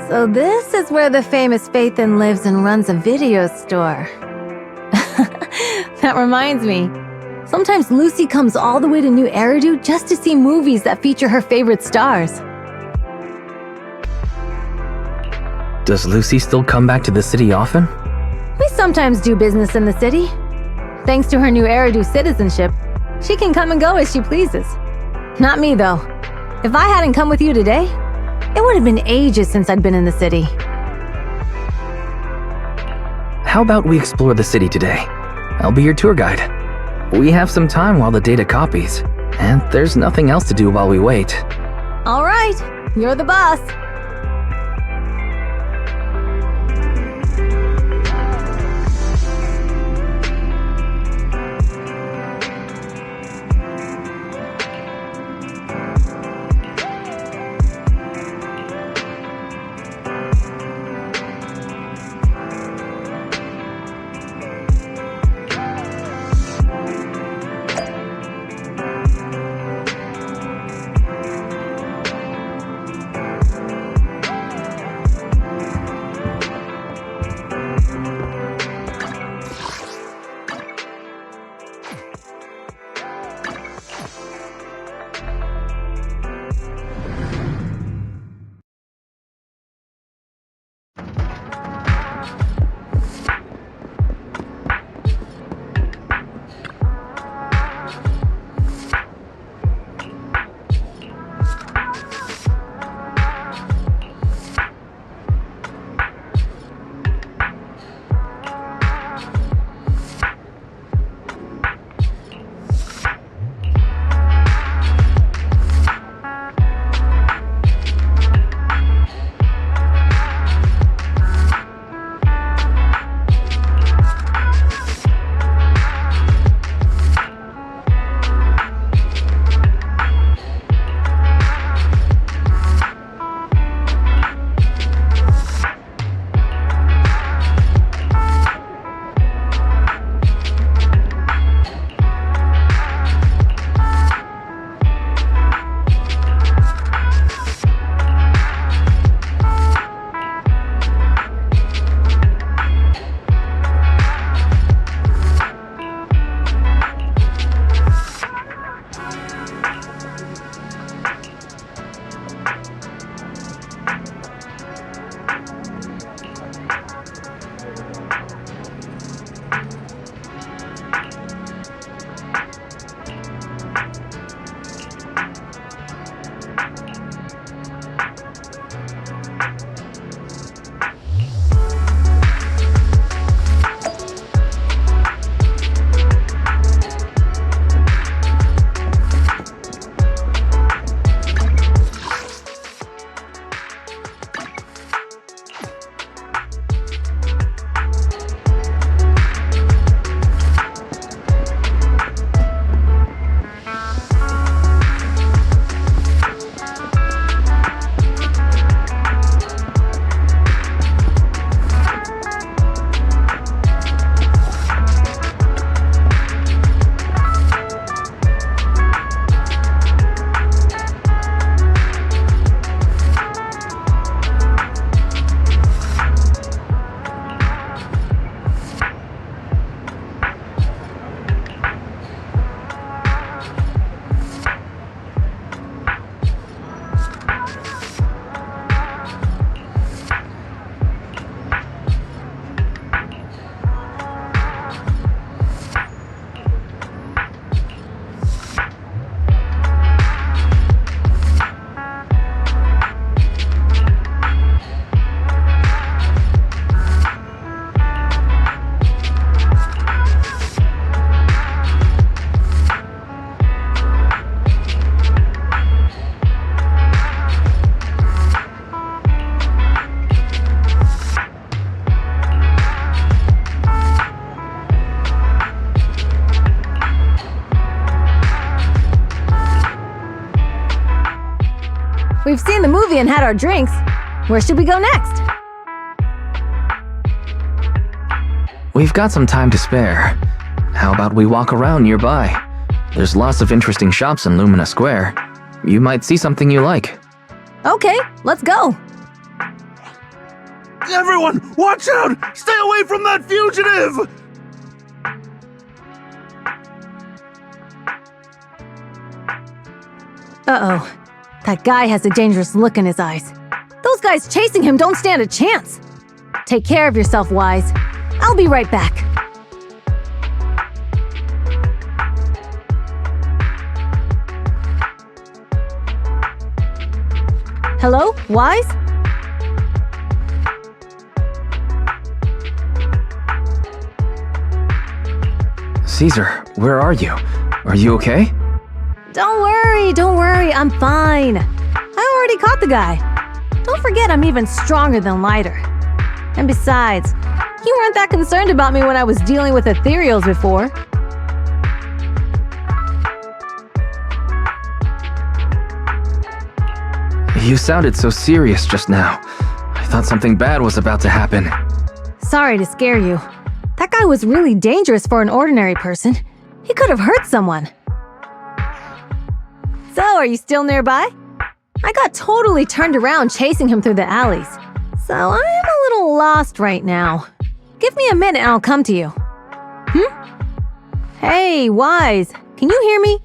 So this is where the famous Faithin lives and runs a video store. That reminds me. Sometimes Lucy comes all the way to New Eridu just to see movies that feature her favorite stars. Does Lucy still come back to the city often? We sometimes do business in the city. Thanks to her New Eridu citizenship, she can come and go as she pleases. Not me, though. If I hadn't come with you today, it would have been ages since I'd been in the city. How about we explore the city today? I'll be your tour guide. We have some time while the data copies, and there's nothing else to do while we wait. All right, you're the boss. We've seen the movie and had our drinks. Where should we go next? We've got some time to spare. How about we walk around nearby? There's lots of interesting shops in Lumina Square. You might see something you like. Okay, let's go. Everyone, watch out! Stay away from that fugitive! Uh-oh. That guy has a dangerous look in his eyes. Those guys chasing him don't stand a chance. Take care of yourself, Wise. I'll be right back. Hello, Wise? Caesar, where are you? Are you okay? Don't worry, I'm fine. I already caught the guy. Don't forget I'm even stronger than Lighter. And besides, you weren't that concerned about me when I was dealing with ethereals before. You sounded so serious just now. I thought something bad was about to happen. Sorry to scare you. That guy was really dangerous for an ordinary person. He could have hurt someone. So, are you still nearby? I got totally turned around chasing him through the alleys. So, I'm a little lost right now. Give me a minute and I'll come to you. Hey, Wise, can you hear me?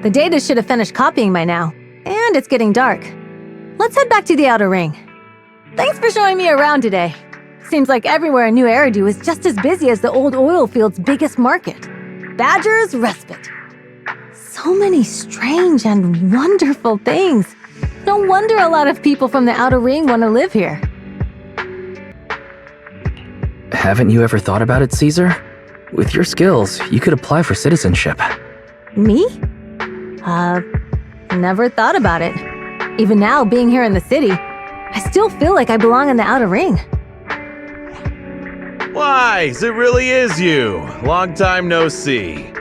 The data should have finished copying by now, and it's getting dark. Let's head back to the Outer Ring. Thanks for showing me around today. Seems like everywhere in New Eridu is just as busy as the old oil field's biggest market. Badger's Respite. So many strange and wonderful things. No wonder a lot of people from the Outer Ring want to live here. Haven't you ever thought about it, Caesar? With your skills, you could apply for citizenship. Me? Never thought about it. Even now, being here in the city, I still feel like I belong in the Outer Ring. Wise, it really is you. Long time no see.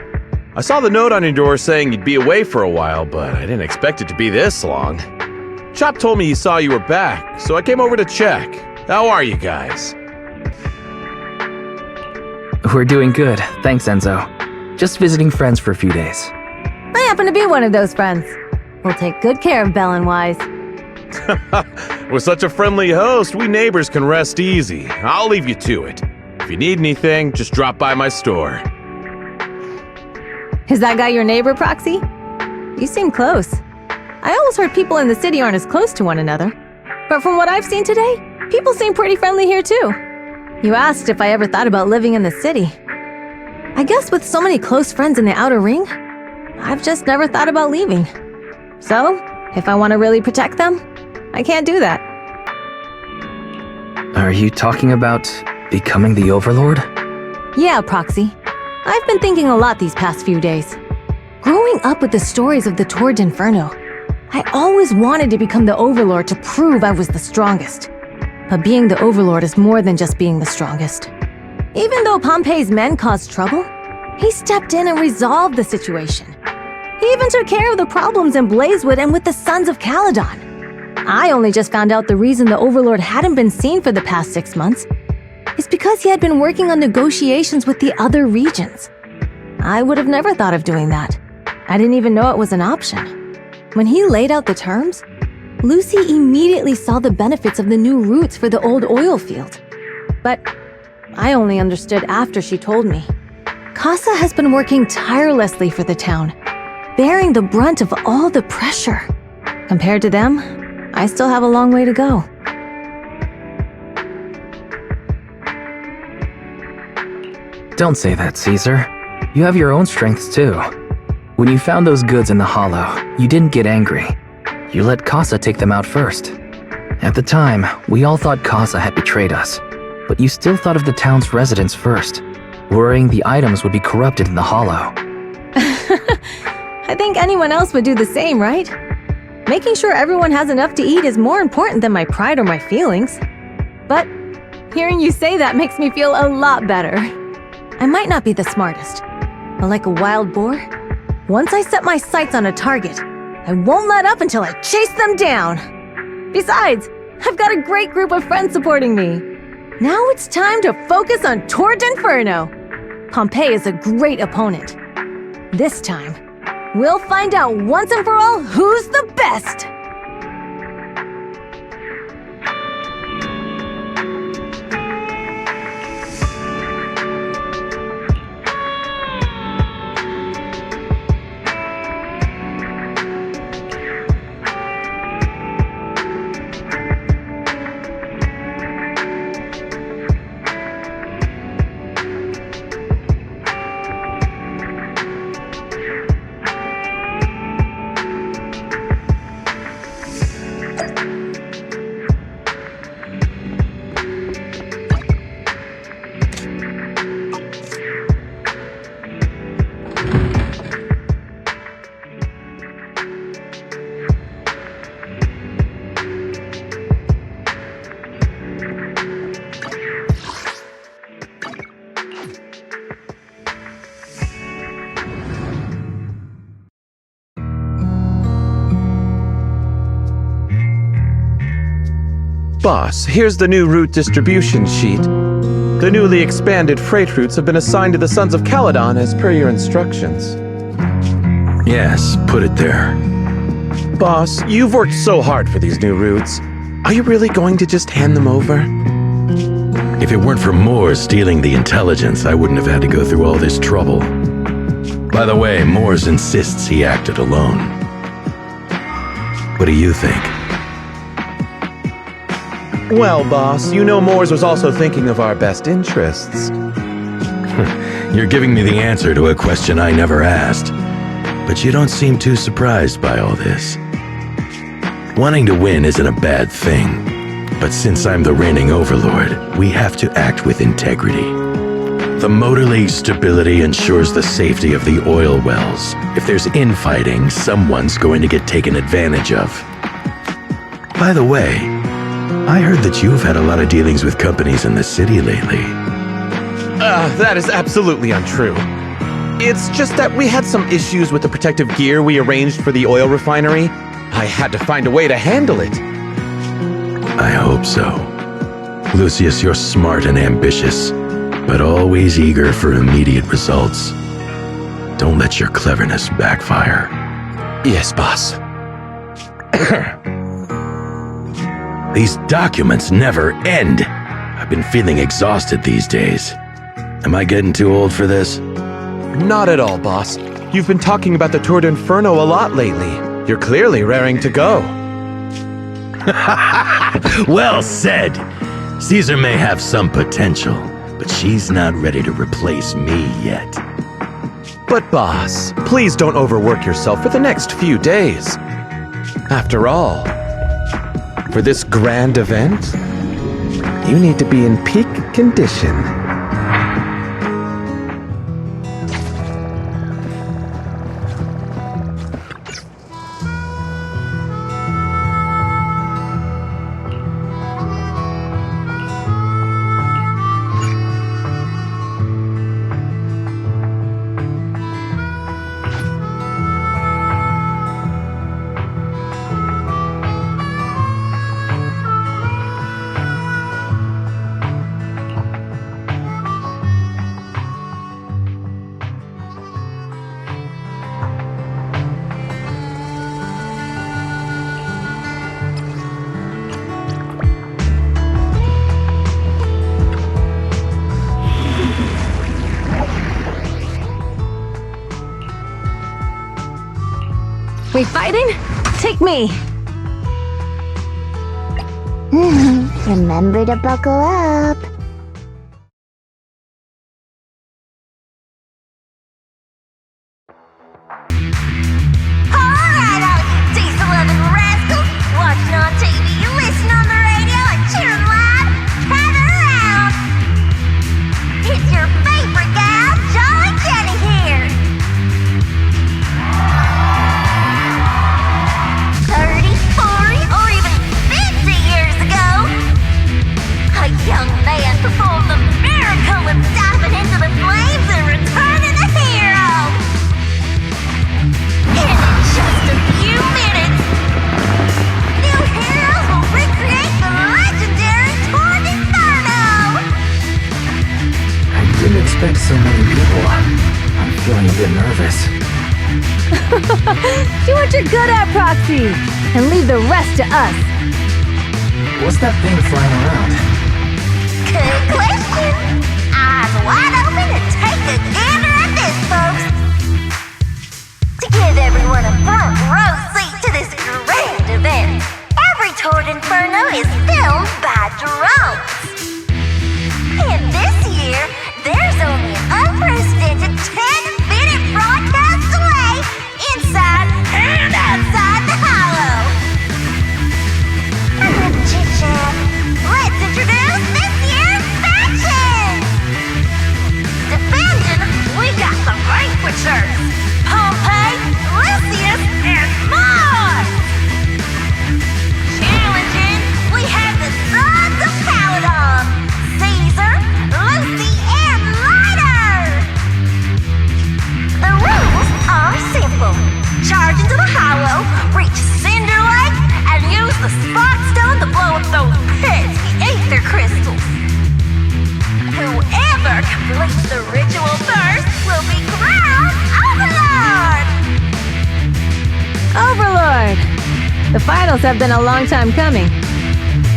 I saw the note on your door saying you'd be away for a while, but I didn't expect it to be this long. Chop told me he saw you were back, so I came over to check. How are you guys? We're doing good, thanks Enzo. Just visiting friends for a few days. I happen to be one of those friends. We'll take good care of Belle and Wise. With such a friendly host, we neighbors can rest easy. I'll leave you to it. If you need anything, just drop by my store. Is that guy your neighbor, Proxy? You seem close. I always heard people in the city aren't as close to one another. But from what I've seen today, people seem pretty friendly here too. You asked if I ever thought about living in the city. I guess with so many close friends in the Outer Ring, I've just never thought about leaving. So, if I want to really protect them, I can't do that. Are you talking about becoming the Overlord? Yeah, Proxy. I've been thinking a lot these past few days. Growing up with the stories of the Tour d'Inferno, I always wanted to become the Overlord to prove I was the strongest. But being the Overlord is more than just being the strongest. Even though Pompey's men caused trouble, he stepped in and resolved the situation. He even took care of the problems in Blazewood and with the Sons of Caledon. I only just found out the reason the Overlord hadn't been seen for the past 6 months is because he had been working on negotiations with the other regions. I would have never thought of doing that. I didn't even know it was an option. When he laid out the terms, Lucy immediately saw the benefits of the new routes for the old oil field. But I only understood after she told me. Casa has been working tirelessly for the town, bearing the brunt of all the pressure. Compared to them, I still have a long way to go. Don't say that, Caesar. You have your own strengths too. When you found those goods in the hollow, you didn't get angry. You let Casa take them out first. At the time, we all thought Casa had betrayed us, but you still thought of the town's residents first, worrying the items would be corrupted in the hollow. I think anyone else would do the same, right? Making sure everyone has enough to eat is more important than my pride or my feelings. But hearing you say that makes me feel a lot better. I might not be the smartest, but like a wild boar, once I set my sights on a target, I won't let up until I chase them down. Besides, I've got a great group of friends supporting me. Now it's time to focus on Tour d'Inferno. Pompey is a great opponent. This time, we'll find out once and for all who's the best! Boss, here's the new route distribution sheet. The newly expanded freight routes have been assigned to the Sons of Caledon as per your instructions. Yes, put it there. Boss, you've worked so hard for these new routes. Are you really going to just hand them over? If it weren't for Moore stealing the intelligence, I wouldn't have had to go through all this trouble. By the way, Moores insists he acted alone. What do you think? Well, boss, you know Moores was also thinking of our best interests. You're giving me the answer to a question I never asked. But you don't seem too surprised by all this. Wanting to win isn't a bad thing. But since I'm the reigning overlord, we have to act with integrity. The motor league's stability ensures the safety of the oil wells. If there's infighting, someone's going to get taken advantage of. By the way, I heard that you've had a lot of dealings with companies in the city lately. That is absolutely untrue. It's just that we had some issues with the protective gear we arranged for the oil refinery. I had to find a way to handle it. I hope so. Lucius, you're smart and ambitious, but always eager for immediate results. Don't let your cleverness backfire. Yes, boss. These documents never end. I've been feeling exhausted these days. Am I getting too old for this? Not at all, boss. You've been talking about the Tour d'Inferno a lot lately. You're clearly raring to go. Well said. Caesar may have some potential, but she's not ready to replace me yet. But boss, please don't overwork yourself for the next few days. After all, for this grand event, you need to be in peak condition. We fighting? Take me. Remember to buckle up. Alright, all you diesel-loving rascals, watching on TV, listen on the radio, and cheering live, gather around. It's your favorite gal, Jolly Jenny here. 30, 40, or even 50 years ago, a young man performed the miracle of diving into the flames and returning a hero. And in just a few minutes, new heroes will recreate the legendary Tour d'Inferno. I didn't expect so many people. I'm feeling a bit nervous. Do what you're good at, Proxy, and leave the rest to us. What's that thing flying around? Good question. Eyes wide open and take a gander at this, folks. To give everyone a front row seat to this grand event, every Tour d'Inferno is filmed by drones. And this year, there's only an unprecedented 10-minute broadcast delay inside and outside the hollow. Enough chit-chat. Let's introduce this year's faction. Defending, we got the Vanquishers, Pompey, Lucius, and more. Challenging, we have the Sons of Paladon, Caesar, Lucy, and Lighter. The rules are simple. Charge into the hollow, reach Cinder Lake, and use the Spark Stone to blow up those pesky ether crystals. Whoever completes the ritual first will be crowned Overlord. Overlord! The finals have been a long time coming.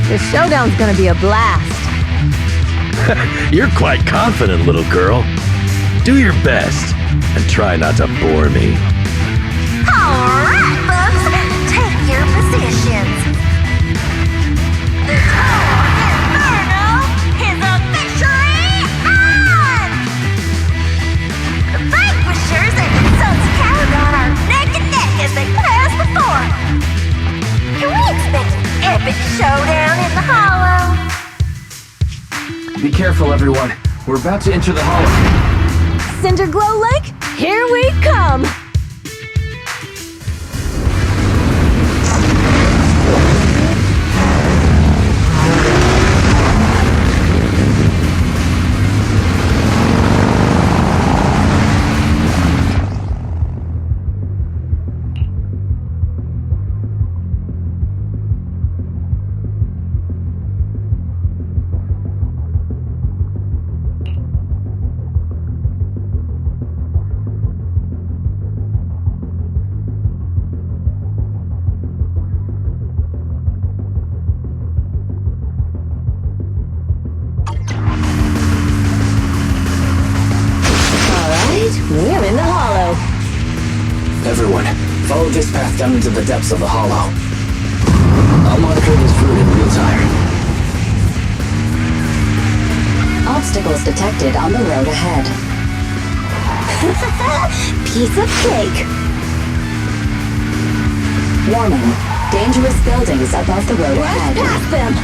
This showdown's gonna be a blast. You're quite confident, little girl. Do your best. and try not to bore me. Alright, folks, take your positions. The Tower Inferno is officially on! The Vanquishers and the Sons of Caragon are neck and neck as they pass before. Can we expect an epic showdown in the Hollow? Be careful, everyone. We're about to enter the hollow. Cinderglow Lake, here we come! We're in the hollow. Everyone, follow this path down into the depths of the hollow. I'll monitor this route in real time. Obstacles detected on the road ahead. Piece of cake. Warning. Dangerous buildings above the road ahead. Past them.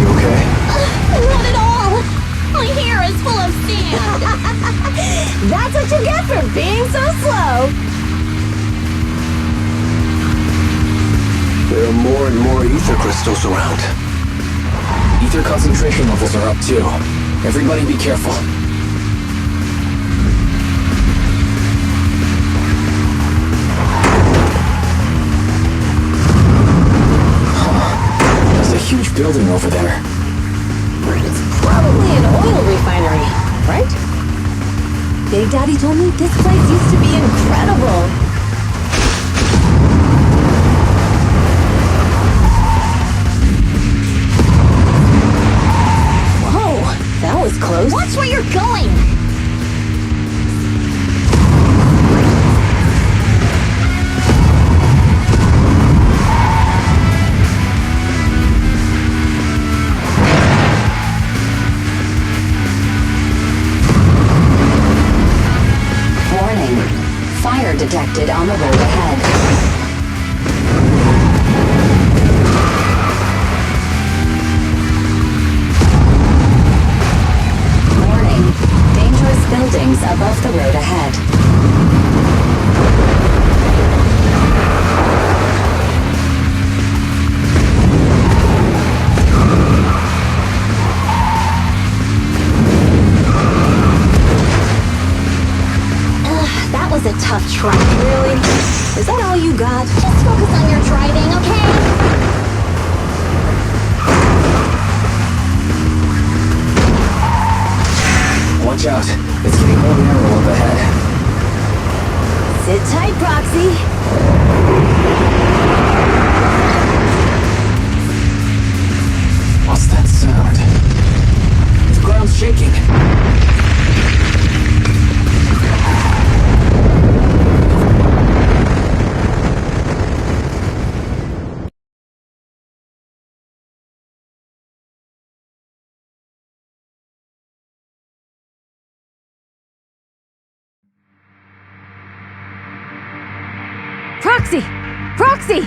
You okay? Not at all! My hair is full of sand! That's what you get for being so slow. There are more and more ether crystals around. Ether concentration levels are up too. Everybody be careful. There's a huge building over there. It's probably an oil refinery, right? Big Daddy told me this place used to be incredible. Whoa, that was close. Watch where you're going! Warning. Fire detected on the road ahead. Warning. Dangerous buildings above the road ahead. That was a tough try. Really? Is that all you got? Just focus on your driving, okay? Watch out. It's getting more narrow up ahead. Sit tight, Proxy. What's that sound? The ground's shaking. Proxy! Proxy!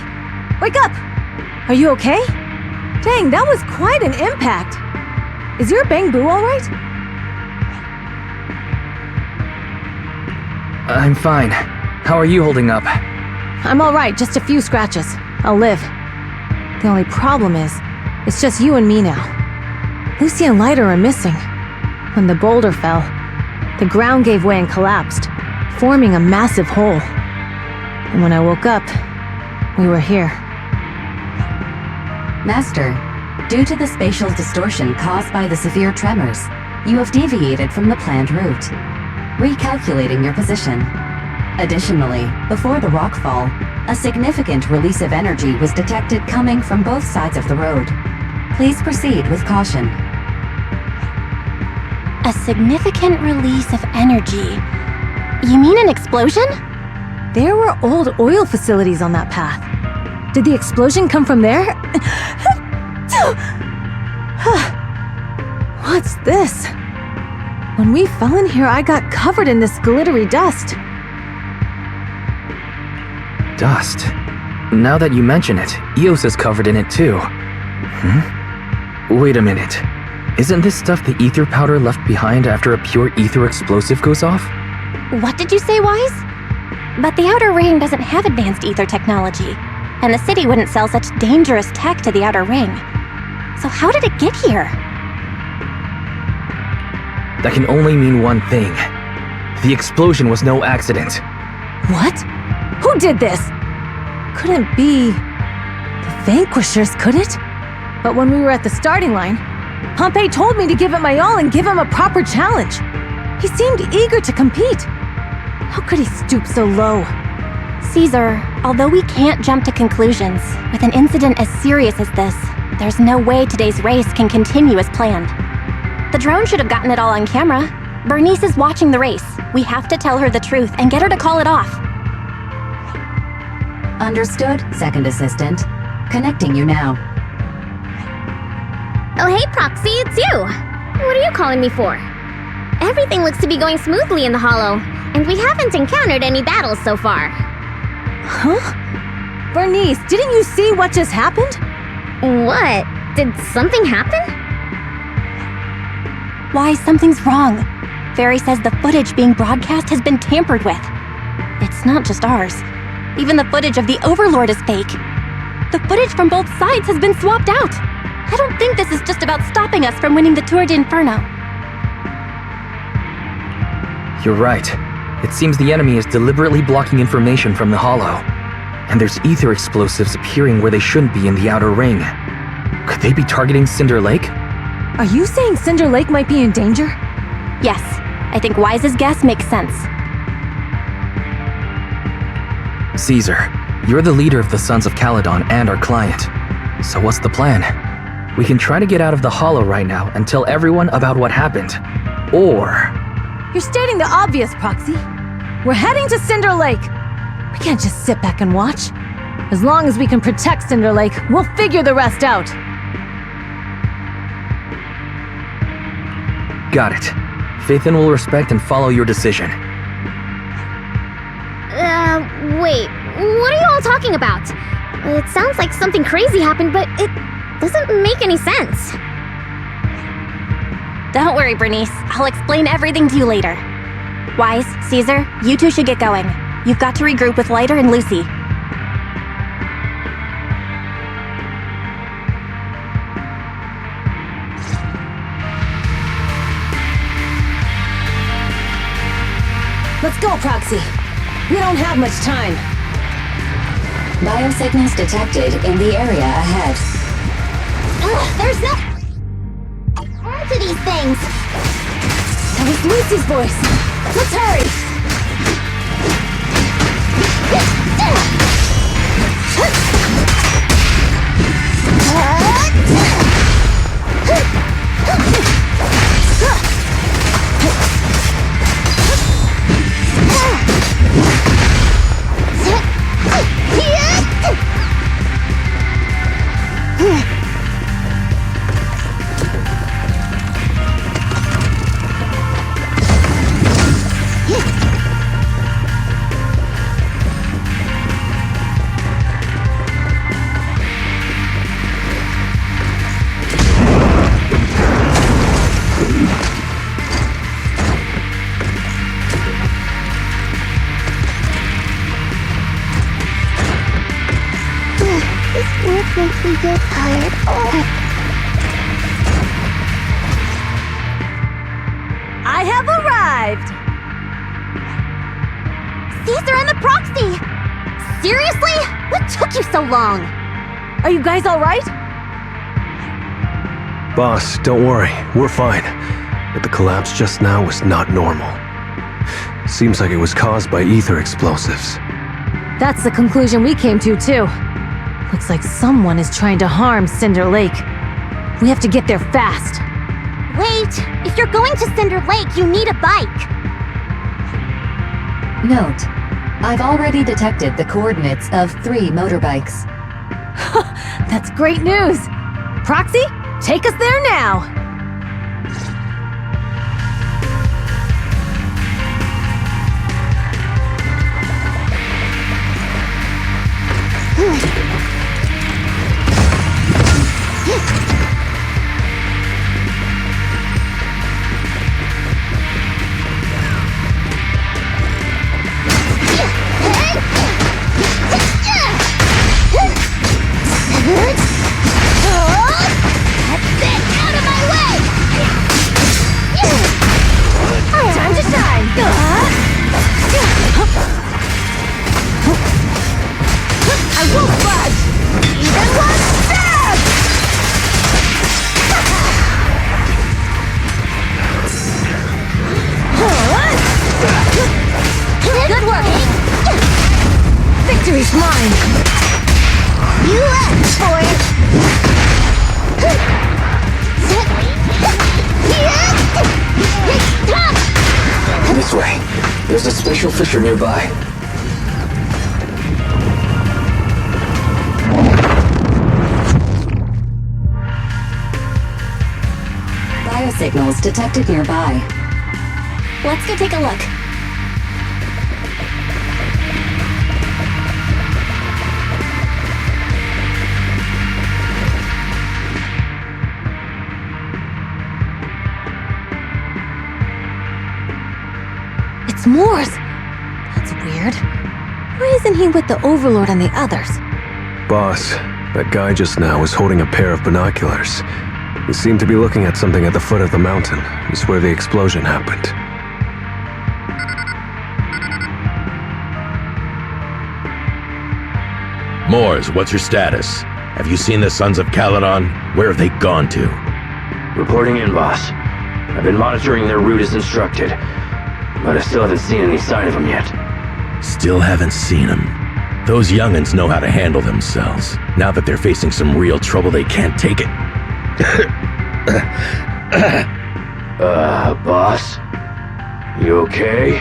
Wake up! Are you okay? Dang, that was quite an impact. Is your Bang Boo alright? I'm fine. How are you holding up? I'm alright, just a few scratches. I'll live. The only problem is, it's just you and me now. Lucy and Lighter are missing. When the boulder fell, the ground gave way and collapsed, forming a massive hole. And when I woke up, we were here. Master, due to the spatial distortion caused by the severe tremors, you have deviated from the planned route, recalculating your position. Additionally, before the rockfall, a significant release of energy was detected coming from both sides of the road. Please proceed with caution. A significant release of energy. You mean an explosion? There were old oil facilities on that path. Did the explosion come from there? What's this? When we fell in here, I got covered in this glittery dust. Dust. Now that you mention it, Eos is covered in it too. Wait a minute. Isn't this stuff the ether powder left behind after a pure ether explosive goes off? What did you say, Wise? But the Outer Ring doesn't have advanced ether technology, and the city wouldn't sell such dangerous tech to the Outer Ring. So how did it get here? That can only mean one thing. The explosion was no accident. What? Who did this? Couldn't be the Vanquishers, could it? But when we were at the starting line, Pompey told me to give it my all and give him a proper challenge. He seemed eager to compete. How could he stoop so low? Caesar, although we can't jump to conclusions, with an incident as serious as this, there's no way today's race can continue as planned. The drone should have gotten it all on camera. Bernice is watching the race. We have to tell her the truth and get her to call it off. Understood, Second Assistant. Connecting you now. Oh hey, Proxy, it's you! What are you calling me for? Everything looks to be going smoothly in the Hollow, and we haven't encountered any battles so far. Huh? Bernice, didn't you see what just happened? What? Did something happen? Why, something's wrong. Fairy says the footage being broadcast has been tampered with. It's not just ours. Even the footage of the Overlord is fake. The footage from both sides has been swapped out. I don't think this is just about stopping us from winning the Tour d'Inferno. You're right. It seems the enemy is deliberately blocking information from the Hollow. And there's ether explosives appearing where they shouldn't be in the Outer Ring. Could they be targeting Cinder Lake? Are you saying Cinder Lake might be in danger? Yes, I think Wise's guess makes sense. Caesar, you're the leader of the Sons of Caledon and our client. So what's the plan? We can try to get out of the Hollow right now and tell everyone about what happened. Or... You're stating the obvious, Proxy. We're heading to Cinder Lake. We can't just sit back and watch. As long as we can protect Cinder Lake, we'll figure the rest out. Got it. Phaethon will respect and follow your decision. Wait, what are you all talking about? It sounds like something crazy happened, but it doesn't make any sense. Don't worry, Bernice. I'll explain everything to you later. Wise, Caesar, you two should get going. You've got to regroup with Lighter and Lucy. Let's go, Proxy. We don't have much time. Biosignals detected in the area ahead. There's no... to these things! That was Lucy's voice. Let's hurry! Makes me so tired. I have arrived! Caesar and the Proxy! Seriously? What took you so long? Are you guys all right? Boss, don't worry. We're fine. But the collapse just now was not normal. Seems like it was caused by ether explosives. That's the conclusion we came to, too. Looks like someone is trying to harm Cinder Lake. We have to get there fast. Wait! If you're going to Cinder Lake, you need a bike! Note: I've already detected the coordinates of 3 motorbikes. That's great news! Proxy, take us there now! Time to shine! I won't budge! Even one stab! Good work! Victory's mine! You asked for it! This way. There's a special fissure nearby. Biosignals detected nearby. Let's go take a look. It's Morse! That's weird. Why isn't he with the Overlord and the others? Boss, that guy just now was holding a pair of binoculars. He seemed to be looking at something at the foot of the mountain. It's where the explosion happened. Moors, what's your status? Have you seen the Sons of Caledon? Where have they gone to? Reporting in, boss. I've been monitoring their route as instructed, but I still haven't seen any sign of them yet. Still haven't seen them. Those young'uns know how to handle themselves. Now that they're facing some real trouble, they can't take it. Boss? You okay?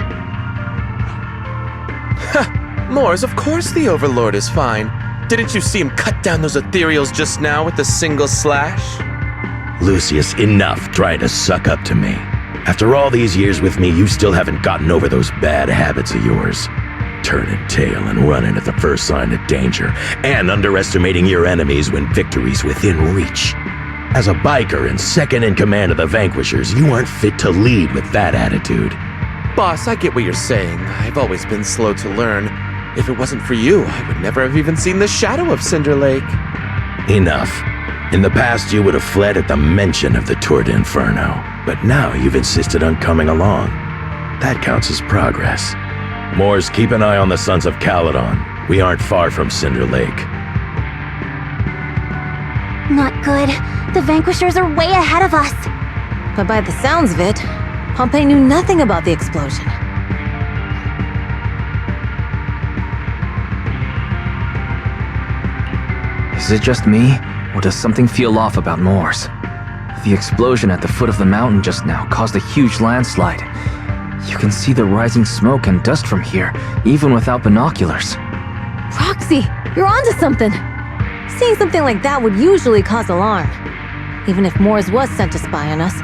Moors, of course the Overlord is fine. Didn't you see him cut down those ethereals just now with a single slash? Lucius, enough trying to suck up to me. After all these years with me, you still haven't gotten over those bad habits of yours. Turning tail and running at the first sign of danger, and underestimating your enemies when victory's within reach. As a biker and second in command of the Vanquishers, you aren't fit to lead with that attitude. Boss, I get what you're saying. I've always been slow to learn. If it wasn't for you, I would never have even seen the shadow of Cinder Lake. Enough. In the past, you would have fled at the mention of the Tour d'Inferno, but now you've insisted on coming along. That counts as progress. Moors, keep an eye on the Sons of Caledon. We aren't far from Cinder Lake. Not good. The Vanquishers are way ahead of us. But by the sounds of it, Pompey knew nothing about the explosion. Is it just me, or does something feel off about Moors? The explosion at the foot of the mountain just now caused a huge landslide. You can see the rising smoke and dust from here, even without binoculars. Roxy, you're onto something! Seeing something like that would usually cause alarm. Even if Moors was sent to spy on us,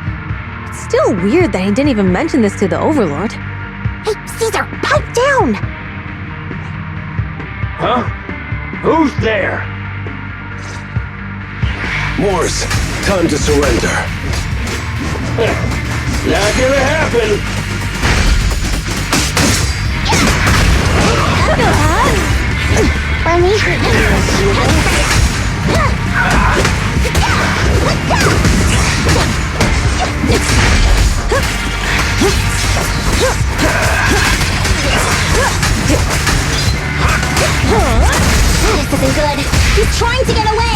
it's still weird that he didn't even mention this to the Overlord. Hey, Caesar, pipe down! Huh? Who's there? Moors, time to surrender. Not gonna happen! Let me... This isn't good. He's trying to get away!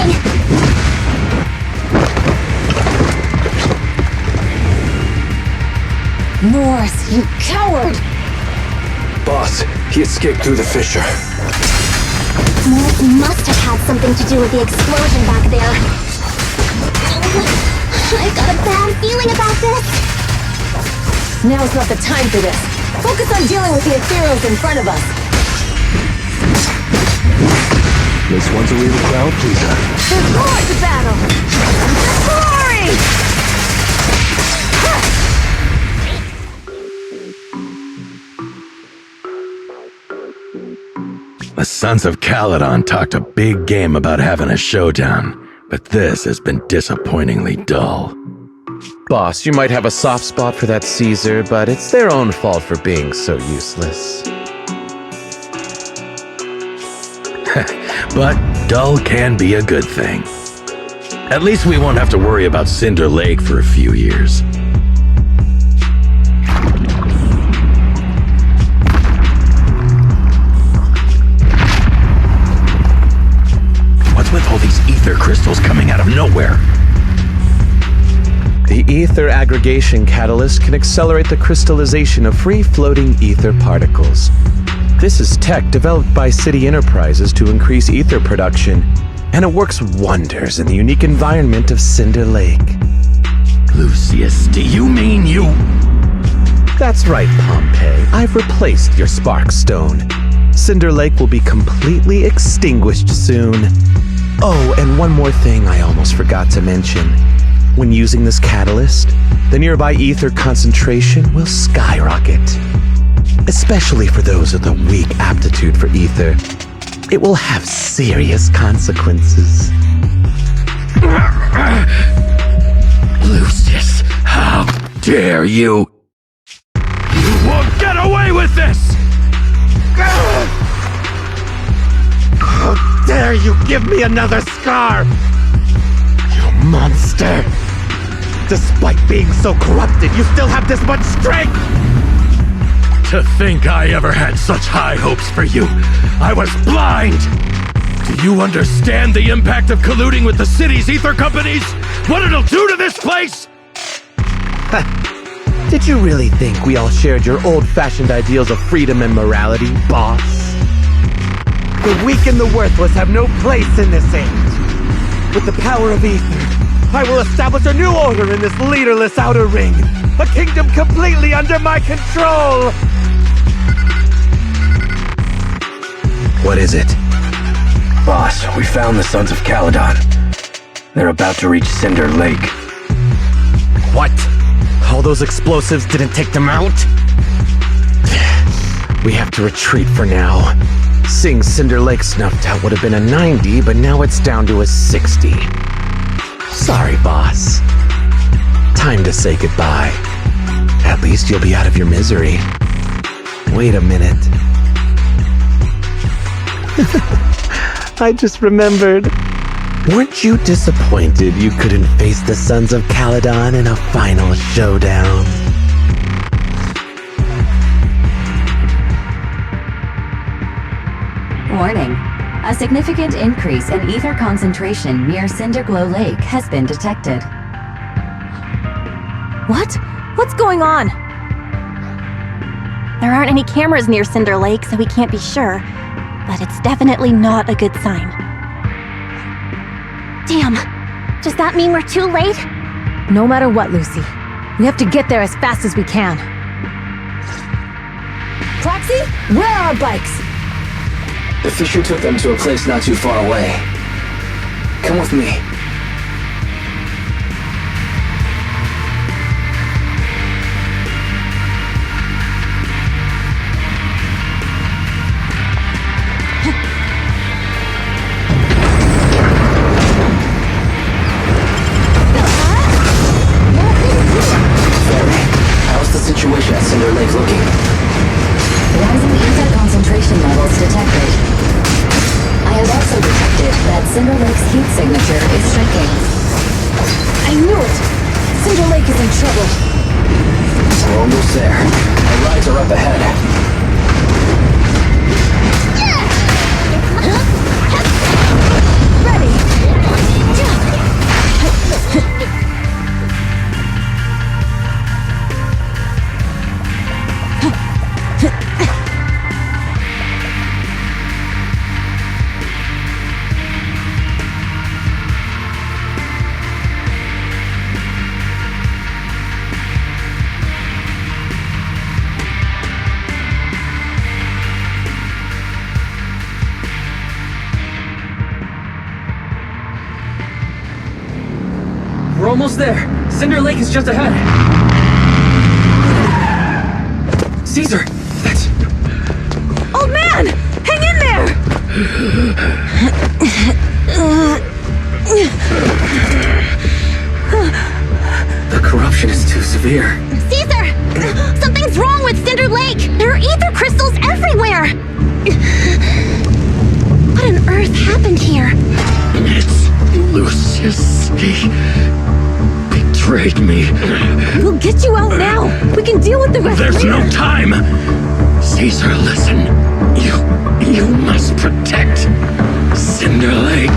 Moors, you coward! Boss, he escaped through the fissure. Moors must have had something to do with the explosion back there. I've got a bad feeling about this. Now's not the time for this. Focus on dealing with the ethereals in front of us. This one's a real crowd pleaser. There's more to battle! Glory! The Sons of Caledon talked a big game about having a showdown, but this has been disappointingly dull. Boss, you might have a soft spot for that Caesar, but it's their own fault for being so useless. But dull can be a good thing. At least we won't have to worry about Cinder Lake for a few years. What's with all these ether crystals coming out of nowhere? The ether aggregation catalyst can accelerate the crystallization of free-floating ether particles. This is tech developed by City Enterprises to increase ether production, and it works wonders in the unique environment of Cinder Lake. Lucius, do you mean you... That's right, Pompeii. I've replaced your spark stone. Cinder Lake will be completely extinguished soon. Oh, and one more thing I almost forgot to mention. When using this catalyst, the nearby ether concentration will skyrocket. Especially for those with a weak aptitude for ether, it will have serious consequences. Lucius, how dare you? You won't get away with this! How dare you give me another scar! You monster! Despite being so corrupted, you still have this much strength! To think I ever had such high hopes for you. I was blind! Do you understand the impact of colluding with the city's ether companies? What it'll do to this place? Did you really think we all shared your old-fashioned ideals of freedom and morality, boss? The weak and the worthless have no place in this age. With the power of ether, I will establish a new order in this leaderless outer ring. A kingdom completely under my control! What is it? Boss, we found the Sons of Caledon. They're about to reach Cinder Lake. What? All those explosives didn't take them out? We have to retreat for now. Seeing Cinder Lake snuffed out would have been a 90, but now it's down to a 60. Sorry, boss. Time to say goodbye. At least you'll be out of your misery. Wait a minute. I just remembered. Weren't you disappointed you couldn't face the Sons of Caledon in a final showdown? Warning. A significant increase in ether concentration near Cinderglow Lake has been detected. What? What's going on? There aren't any cameras near Cinder Lake, so we can't be sure. But it's definitely not a good sign. Damn. Does that mean we're too late? No matter what, Lucy. We have to get there as fast as we can. Proxy, where are our bikes? The Fisher took them to a place not too far away. Come with me. How's the situation at Cinder Lake looking? Rising ether concentration levels detected. I have also detected that Cinder Lake's heat signature is shrinking. I knew it! Cinder Lake is in trouble. We're almost there. Our rides are up ahead. almost there. Cinder Lake is just ahead. Caesar, that's... Old man! Hang in there! The corruption is too severe. Caesar! Something's wrong with Cinder Lake! There are ether crystals everywhere! What on earth happened here? It's Lucius. He betrayed me. We'll get you out now. We can deal with the rest There's later. no time. Caesar, listen. You must protect Cinder Lake.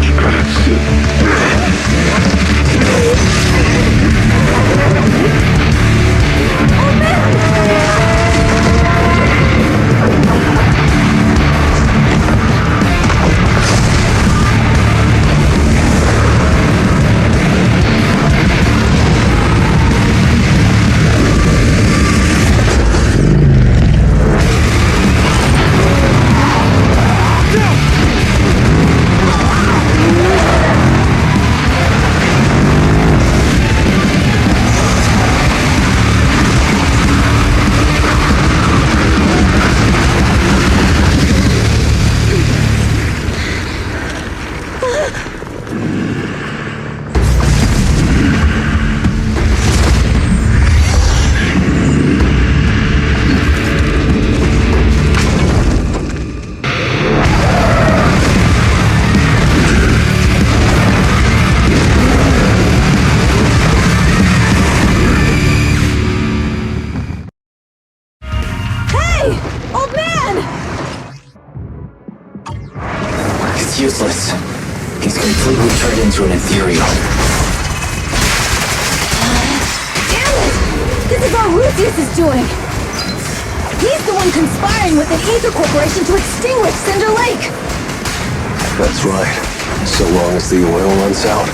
It's useless. He's completely turned into an ethereal. Damn it! This is what Lucius is doing! He's the one conspiring with the Ether Corporation to extinguish Cinder Lake! That's right. So long as the oil runs out,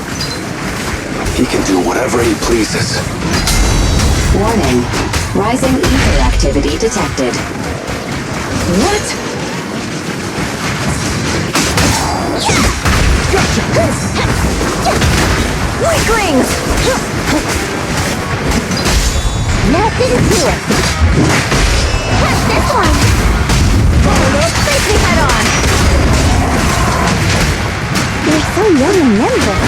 he can do whatever he pleases. Warning. Rising ether activity detected. What? Weaklings! Nothing to it. What's this one? Face me head on! You're so young and nimble.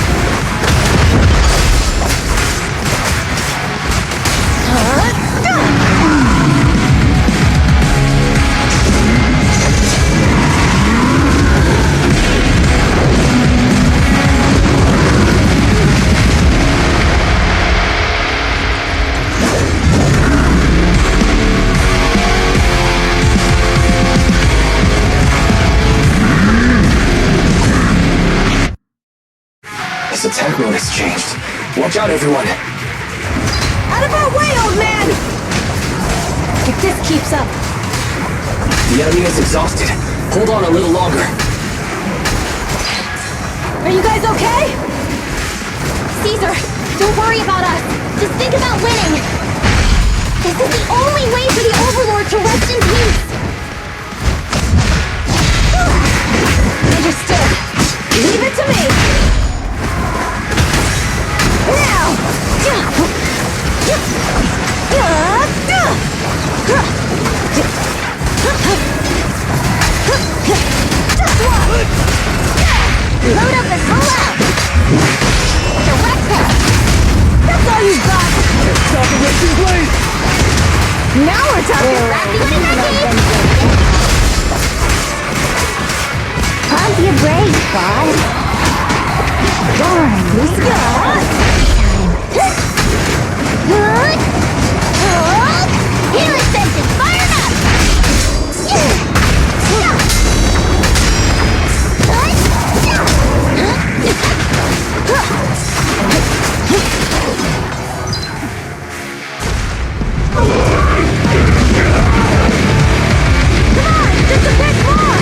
His attack mode has changed. Watch out, everyone! Out of our way, old man! If this keeps up... The enemy is exhausted. Hold on a little longer. Are you guys okay? Caesar, don't worry about us. Just think about winning. This is the only way for the Overlord to rest in peace. Understood. Leave it to me! Now! Just one! Load up and pull out. Direct him. That's all you got! Now we're talking! Pump your brakes, boss. Darn, let's go. Healing sensors fired up. Come on! Just a bit more!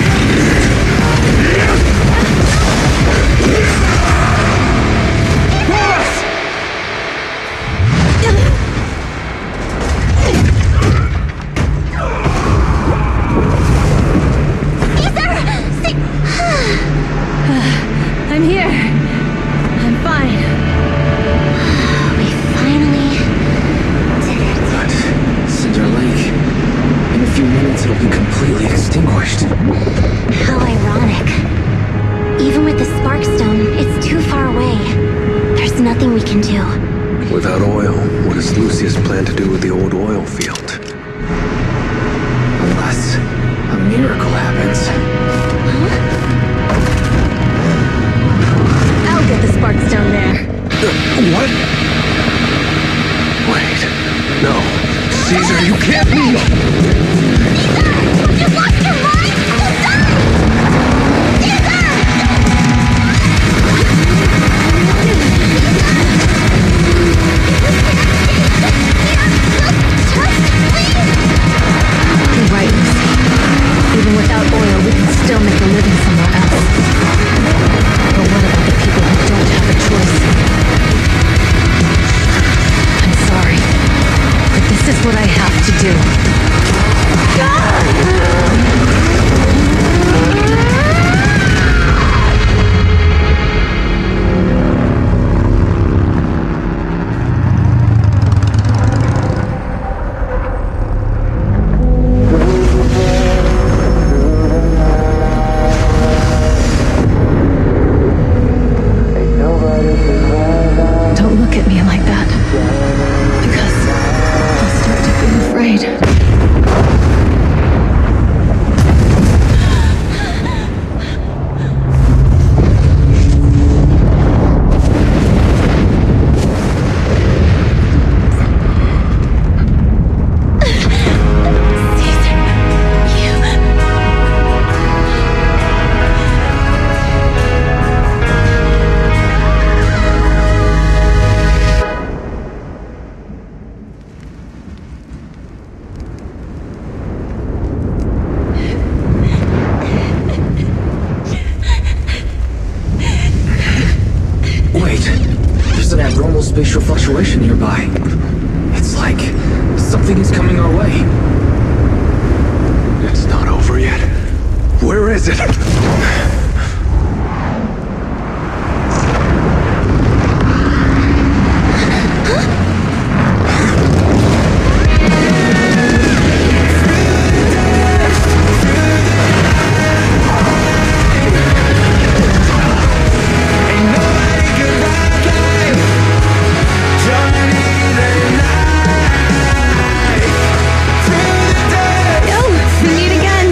means it'll be completely extinguished. How ironic. Even with the Sparkstone, it's too far away. There's nothing we can do. Without oil, what does Lucius plan to do with the old oil field? Unless a miracle happens. I'll get the Sparkstone there. What? Wait. No. Caesar, you can't leave! Have you lost your mind? You're right, Lucy. Even without oil, we can still make a living somewhere else. But what about the people who don't have a choice? I'm sorry, but this is what I have to do. Don't look at me like that, because I'll start to feel afraid. Wait, there's an abnormal spatial fluctuation nearby. It's like something is coming our way. It's not over yet. Where is it? Meet again!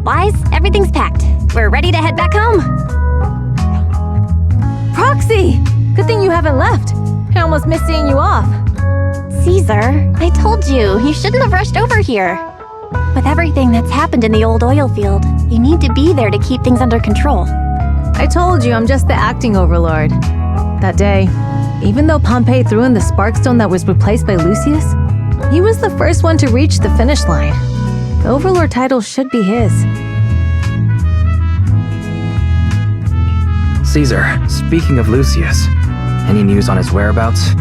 Wise, everything's packed. We're ready to head back home. Proxy! Good thing you haven't left. I almost missed seeing you off. Caesar, I told you, you shouldn't have rushed over here. With everything that's happened in the old oil field, you need to be there to keep things under control. I told you I'm just the acting overlord. That day, even though Pompey threw in the Sparkstone that was replaced by Lucius, he was the first one to reach the finish line. The overlord title should be his. Caesar, speaking of Lucius, any news on his whereabouts?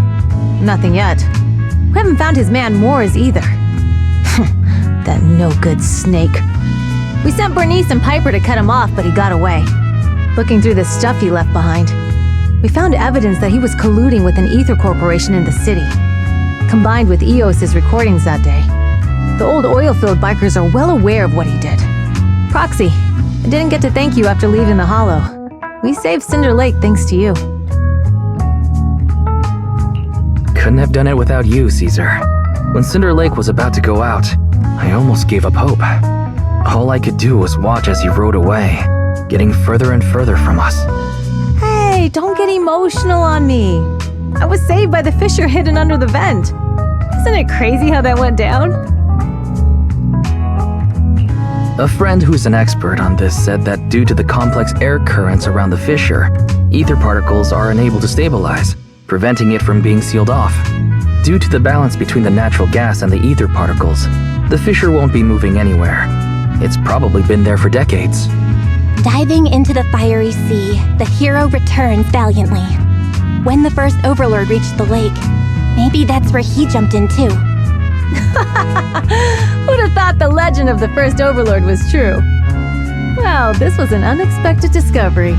Nothing yet. We haven't found his man Moores either. That no-good snake. We sent Bernice and Piper to cut him off, but he got away. Looking through the stuff he left behind, we found evidence that he was colluding with an ether corporation in the city, combined with Eos's recordings that day. The old oil-filled bikers are well aware of what he did. Proxy, I didn't get to thank you after leaving the Hollow. We saved Cinder Lake thanks to you. Couldn't have done it without you, Caesar. When Cinder Lake was about to go out, I almost gave up hope. All I could do was watch as he rode away, getting further and further from us. Hey, don't get emotional on me. I was saved by the fissure hidden under the vent. Isn't it crazy how that went down? A friend who's an expert on this said that due to the complex air currents around the fissure, ether particles are unable to stabilize, preventing it from being sealed off. Due to the balance between the natural gas and the ether particles, the fissure won't be moving anywhere. It's probably been there for decades. Diving into the fiery sea, the hero returns valiantly. When the first overlord reached the lake, maybe that's where he jumped in too. Who'd have thought the legend of the first overlord was true? Well, this was an unexpected discovery.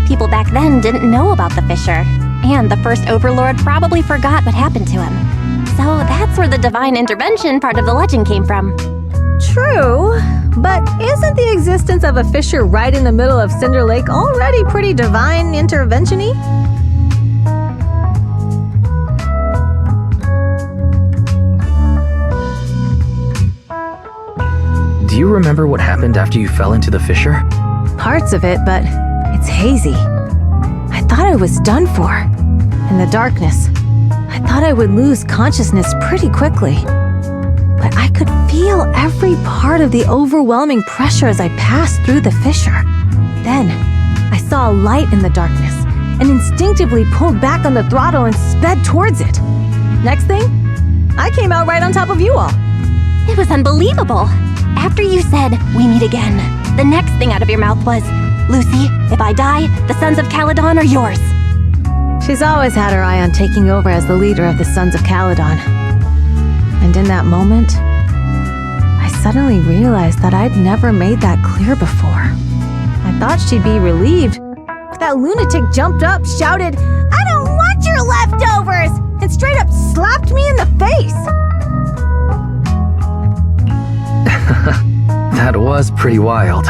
People back then didn't know about the fissure, and the first overlord probably forgot what happened to him. So that's where the divine intervention part of the legend came from. True, but isn't the existence of a fissure right in the middle of Cinder Lake already pretty divine intervention-y? Do you remember what happened after you fell into the fissure? Parts of it, but it's hazy. I thought I was done for. In the darkness, I thought I would lose consciousness pretty quickly. But I could feel every part of the overwhelming pressure as I passed through the fissure. Then, I saw a light in the darkness and instinctively pulled back on the throttle and sped towards it. Next thing, I came out right on top of you all. It was unbelievable. After you said, "We meet again," the next thing out of your mouth was, "Lucy, if I die, the Sons of Caledon are yours." She's always had her eye on taking over as the leader of the Sons of Caledon. And in that moment, I suddenly realized that I'd never made that clear before. I thought she'd be relieved, but that lunatic jumped up, shouted, "I don't want your leftovers!" and straight up slapped me in the face. That was pretty wild.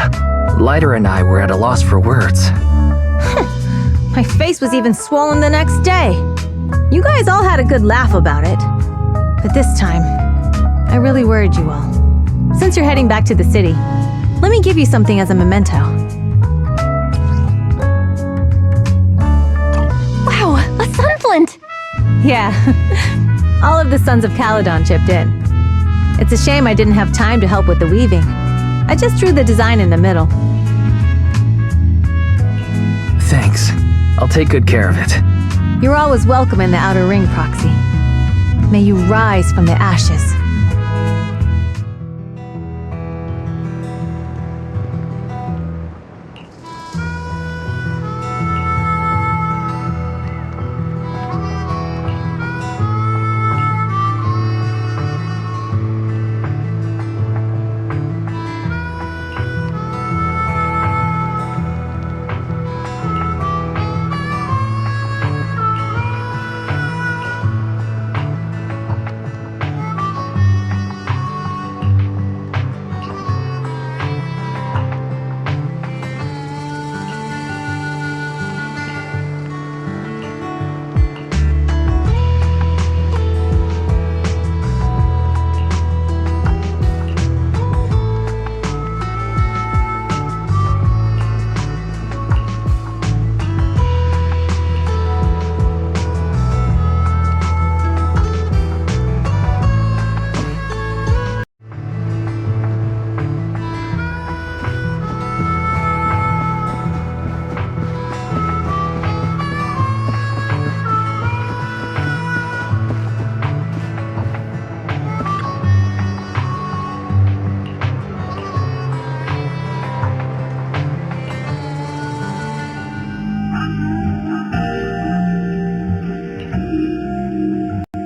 Lighter and I were at a loss for words. My face was even swollen the next day. You guys all had a good laugh about it. But this time, I really worried you all. Since you're heading back to the city, let me give you something as a memento. Wow, a sunflint! Yeah, all of the Sons of Caledon chipped in. It's a shame I didn't have time to help with the weaving. I just drew the design in the middle. Thanks. I'll take good care of it. You're always welcome in the Outer Ring, Proxy. May you rise from the ashes.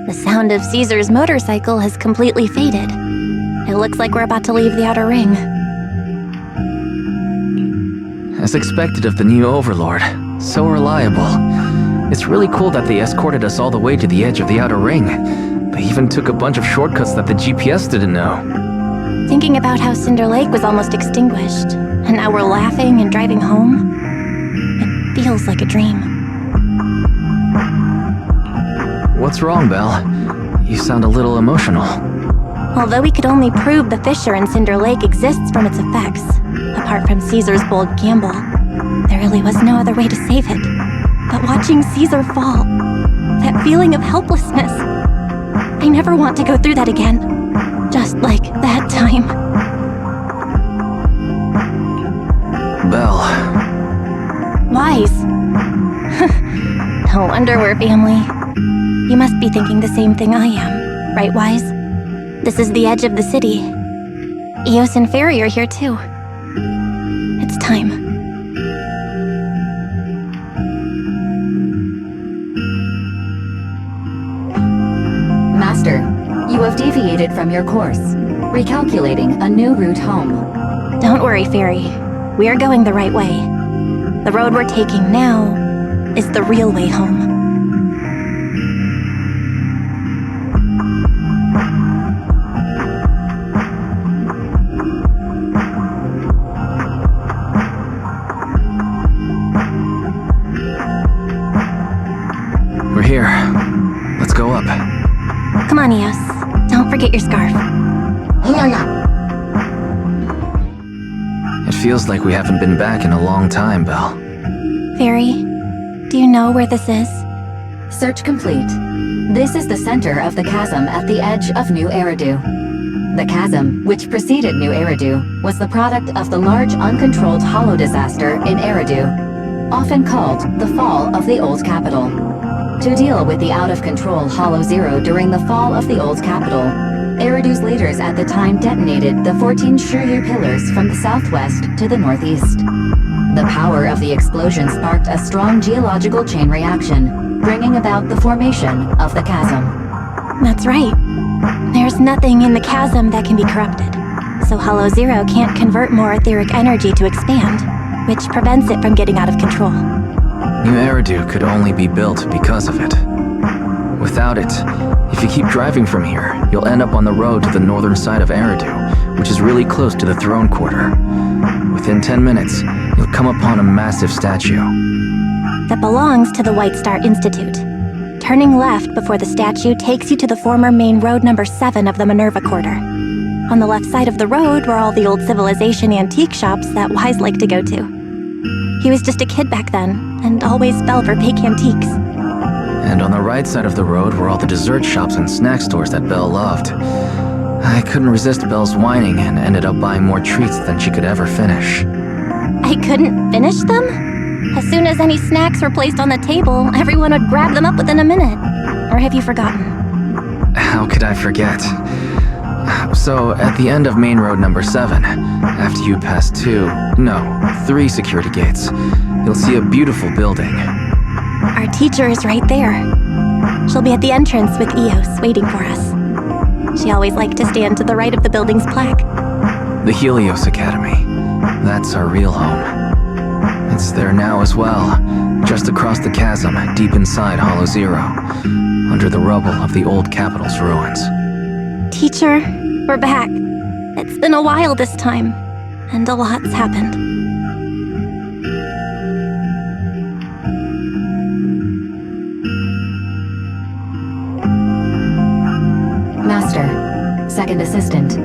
The sound of Caesar's motorcycle has completely faded. It looks like we're about to leave the Outer Ring. As expected of the new Overlord, so reliable. It's really cool that they escorted us all the way to the edge of the Outer Ring. They even took a bunch of shortcuts that the GPS didn't know. Thinking about how Cinder Lake was almost extinguished, and now we're laughing and driving home, it feels like a dream. What's wrong, Belle? You sound a little emotional. Although we could only prove the fissure in Cinder Lake exists from its effects, apart from Caesar's bold gamble, there really was no other way to save it. But watching Caesar fall, that feeling of helplessness, I never want to go through that again. Just like that time. Belle. Wise. No wonder we're family. You must be thinking the same thing I am, right, Wise? This is the edge of the city. Eos and Fairy are here too. It's time. Master, you have deviated from your course, recalculating a new route home. Don't worry, Fairy. We are going the right way. The road we're taking now is the real way home. We're here. Let's go up. Come on, Eos. Don't forget your scarf. It feels like we haven't been back in a long time, Belle. Fairy, do you know where this is? Search complete. This is the center of the chasm at the edge of New Eridu. The chasm, which preceded New Eridu, was the product of the large uncontrolled hollow disaster in Eridu, often called the fall of the old capital. To deal with the out-of-control Hollow Zero during the fall of the old capital, Eridu's leaders at the time detonated the 14 Shiryu pillars from the southwest to the northeast. The power of the explosion sparked a strong geological chain reaction, bringing about the formation of the chasm. That's right. There's nothing in the chasm that can be corrupted, so Hollow Zero can't convert more etheric energy to expand, which prevents it from getting out of control. New Eridu could only be built because of it. Without it, if you keep driving from here, you'll end up on the road to the northern side of Eridu, which is really close to the throne quarter. Within 10 minutes, you'll come upon a massive statue. That belongs to the White Star Institute. Turning left before the statue takes you to the former main road number 7 of the Minerva Quarter. On the left side of the road were all the old civilization antique shops that Wise liked to go to. He was just a kid back then, and always fell for fake antiques. And on the right side of the road were all the dessert shops and snack stores that Belle loved. I couldn't resist Belle's whining and ended up buying more treats than she could ever finish. I couldn't finish them? As soon as any snacks were placed on the table, everyone would grab them up within a minute. Or have you forgotten? How could I forget? So, at the end of main road number 7, after you pass 3 security gates, you'll see a beautiful building. Our teacher is right there. She'll be at the entrance with Eos waiting for us. She always liked to stand to the right of the building's plaque. The Helios Academy. That's our real home. It's there now as well, just across the chasm, deep inside Hollow Zero, under the rubble of the old capital's ruins. Teacher, we're back. It's been a while this time, and a lot's happened. Master, second assistant,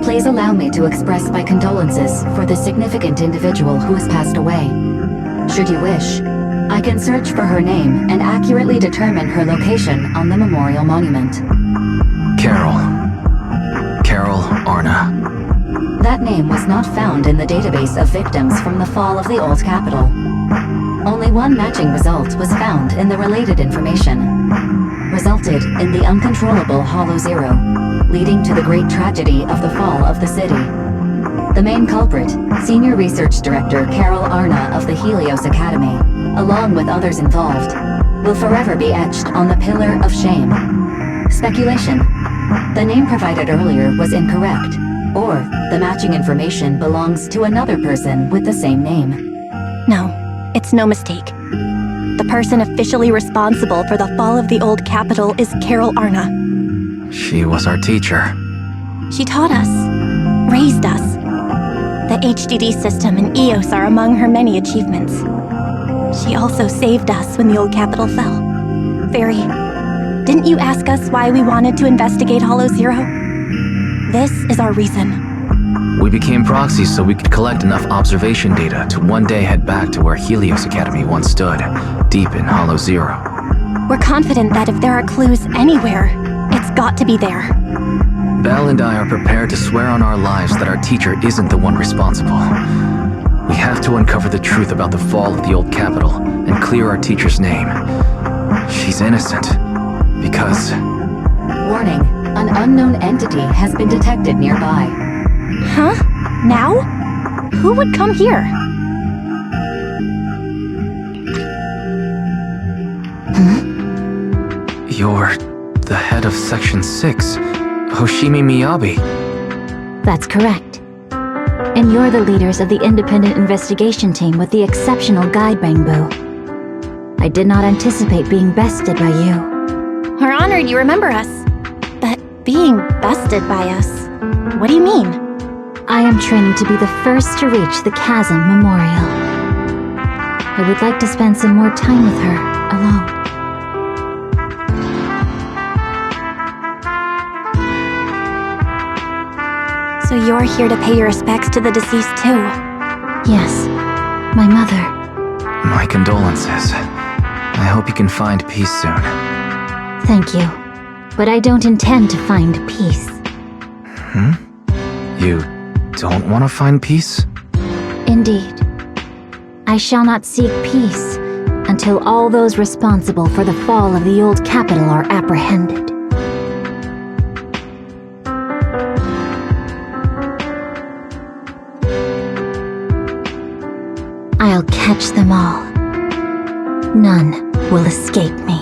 please allow me to express my condolences for the significant individual who has passed away. Should you wish, I can search for her name and accurately determine her location on the memorial monument. Carol Arna. That name was not found in the database of victims from the fall of the old capital. Only one matching result was found in the related information. Resulted in the uncontrollable Hollow Zero, leading to the great tragedy of the fall of the city. The main culprit, Senior Research Director Carol Arna of the Helios Academy, along with others involved, will forever be etched on the Pillar of Shame. Speculation. The name provided earlier was incorrect, or the matching information belongs to another person with the same name. No, it's no mistake. The person officially responsible for the fall of the old capital is Carol Arna. She was our teacher. She taught us, raised us. The HDD system and EOS are among her many achievements. She also saved us when the old capital fell. Fairy, didn't you ask us why we wanted to investigate Hollow Zero? This is our reason. We became proxies so we could collect enough observation data to one day head back to where Helios Academy once stood, deep in Hollow Zero. We're confident that if there are clues anywhere, it's got to be there. Belle and I are prepared to swear on our lives that our teacher isn't the one responsible. We have to uncover the truth about the fall of the old capital and clear our teacher's name. She's innocent, because... Warning, an unknown entity has been detected nearby. Huh? Now? Who would come here? You're the head of Section 6, Hoshimi Miyabi. That's correct. And you're the leaders of the independent investigation team with the exceptional guide Bangbu. I did not anticipate being bested by you. We're honored you remember us. But being bested by us, what do you mean? I am training to be the first to reach the Chasm Memorial. I would like to spend some more time with her, alone. So you're here to pay your respects to the deceased too? Yes, my mother. My condolences. I hope you can find peace soon. Thank you. But I don't intend to find peace. You don't want to find peace? Indeed. I shall not seek peace until all those responsible for the fall of the old capital are apprehended. I'll catch them all. None will escape me.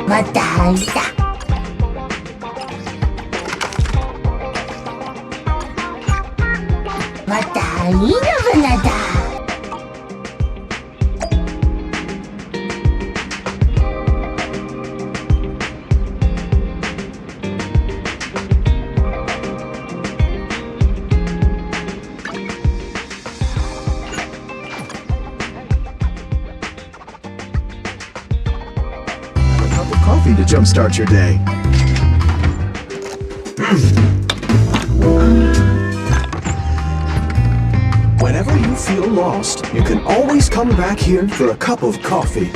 また会いた。また会いの花だ。Coffee to jumpstart your day. Whenever you feel lost, you can always come back here for a cup of coffee.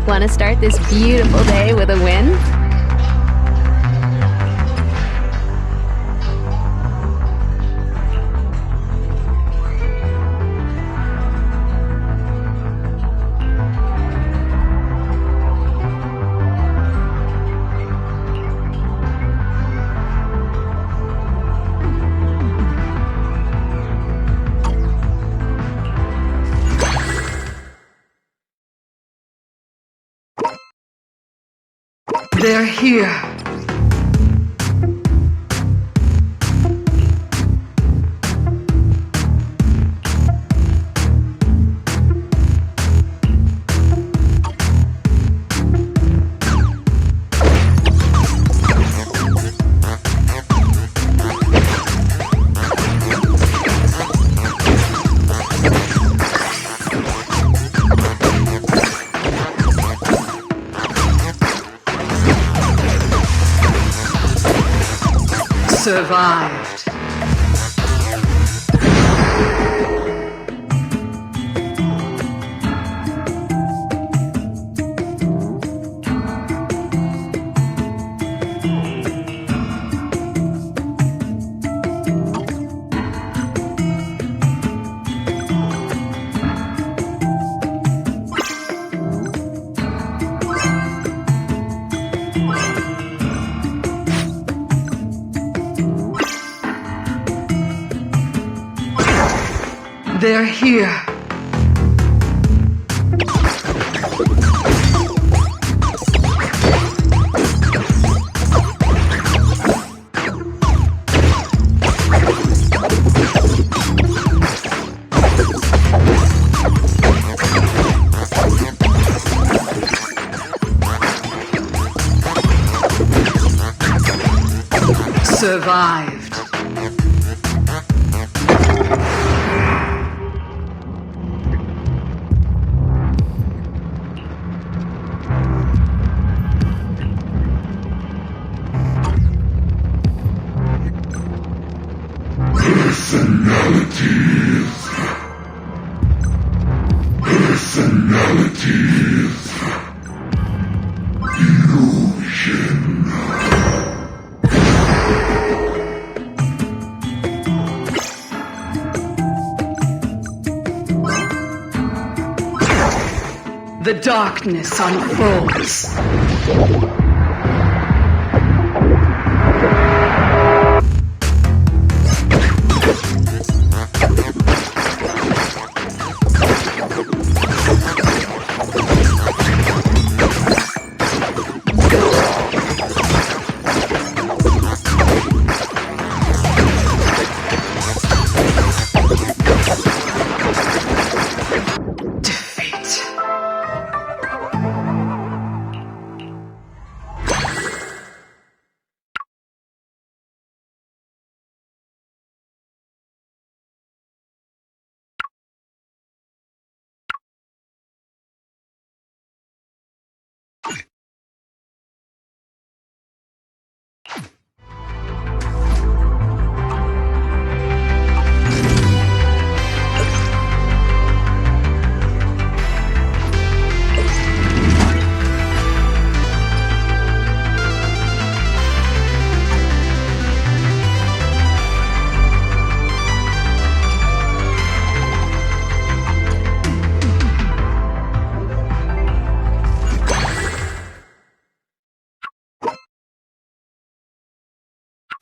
Want to start this beautiful day with a win? They're here. Survived. They're here. Survived. The darkness unfolds.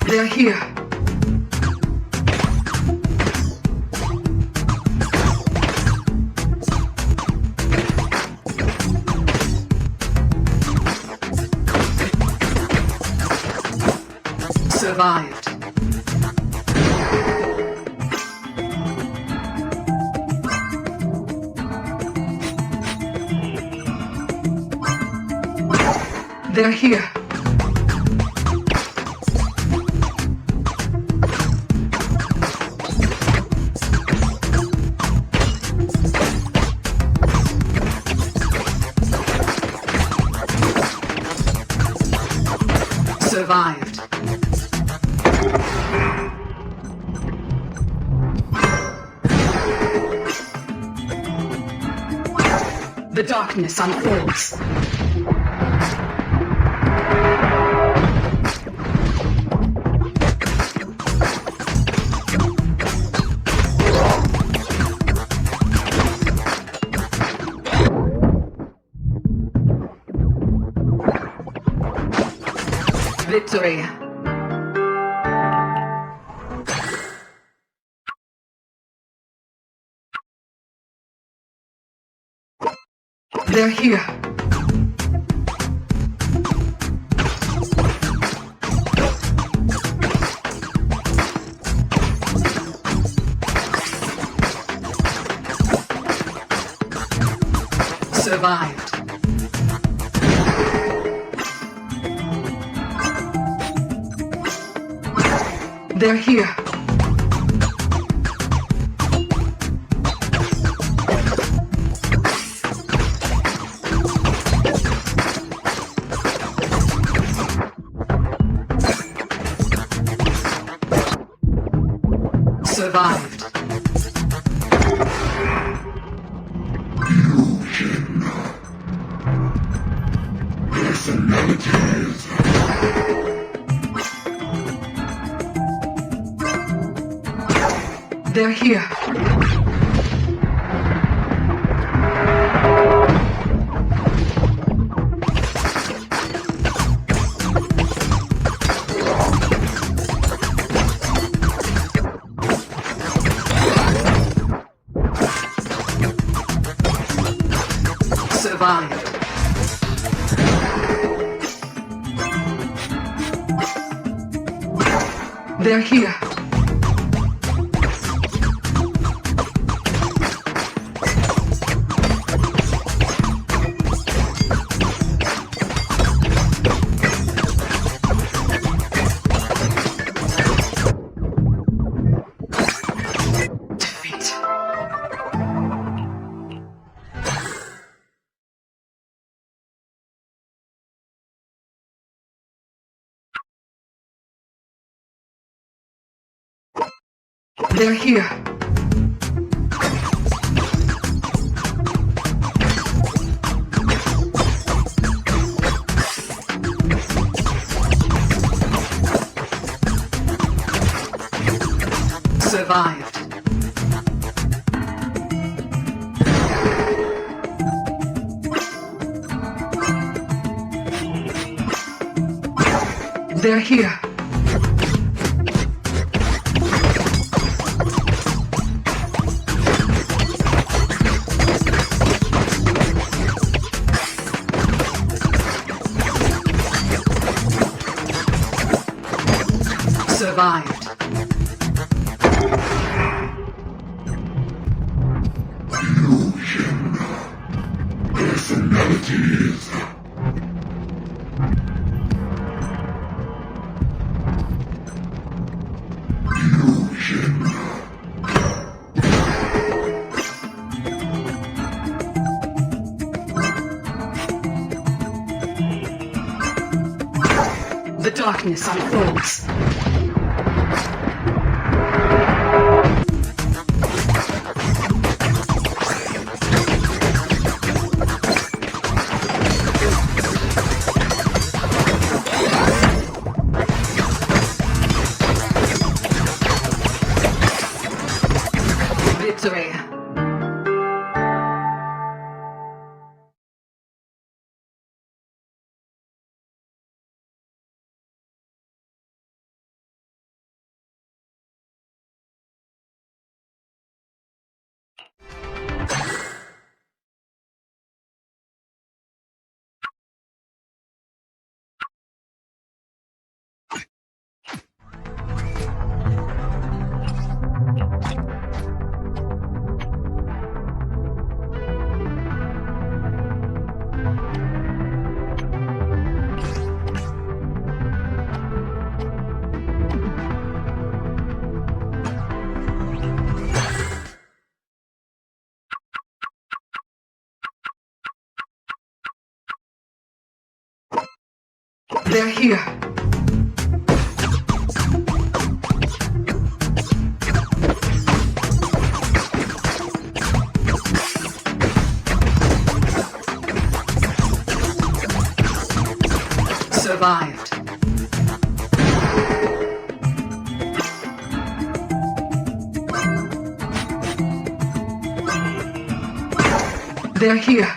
They're here. Survived. They're here. Survived. The darkness unfolds. Victory. They're here. Survived. They're here. Survived. They're here. Survived. They're here. Defeat. They're here. Survived. They're here. Survived. The darkness unfolds. Victory. They're here. Survived. They're here.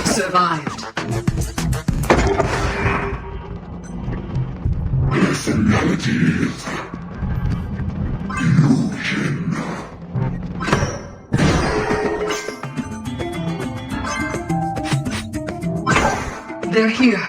Survived. Personalities. Illusion. They're here.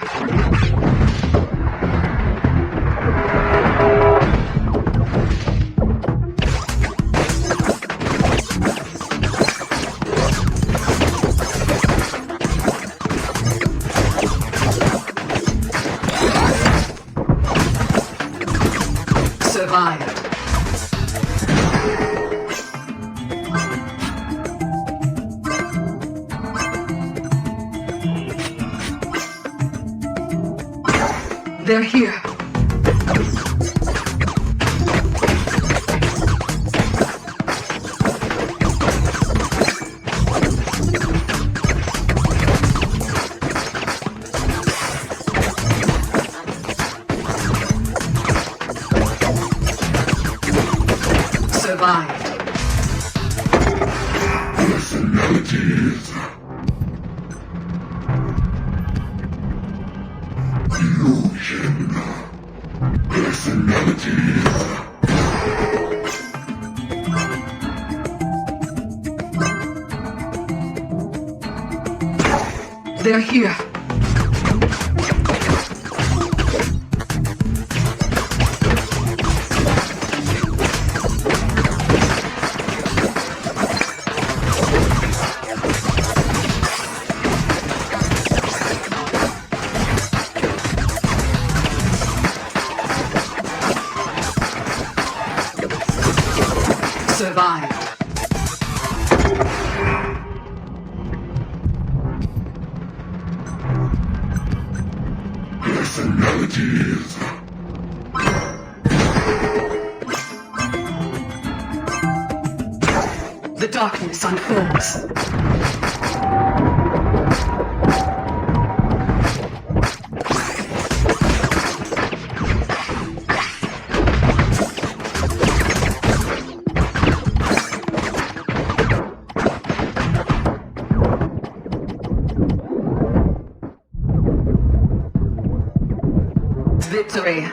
Survived. They're here. Survived. Personalities. Fusion. Personalities. They're here. Survived. Personalities. The darkness unfolds. Victory.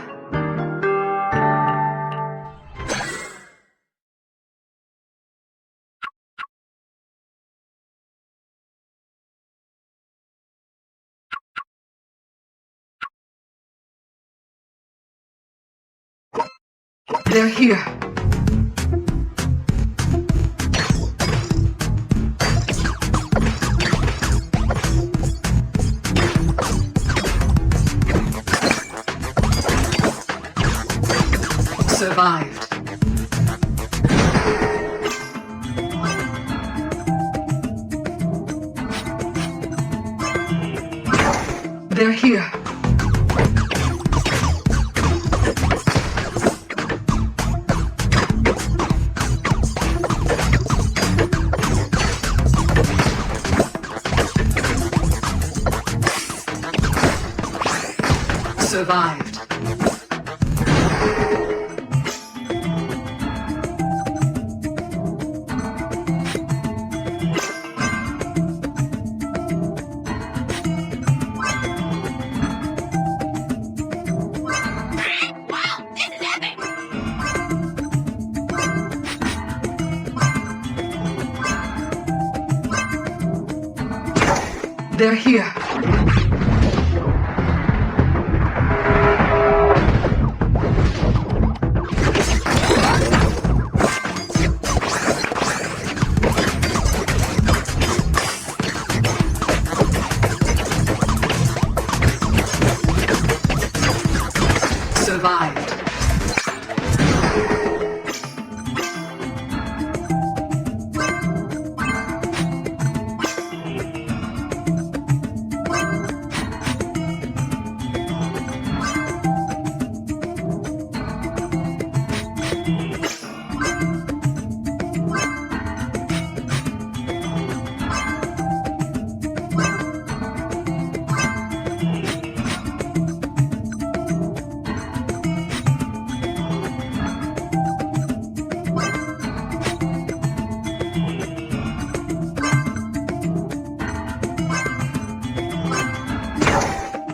They're here. Survived. They're here. Survived. They're here. Survived.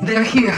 They're here.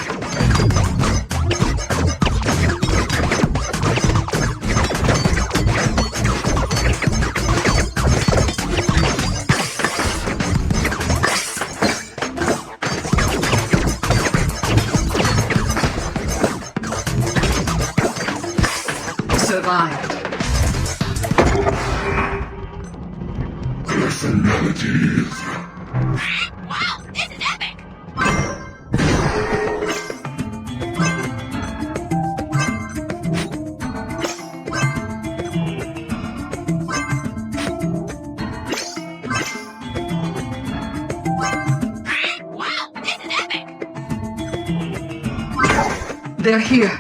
They're here.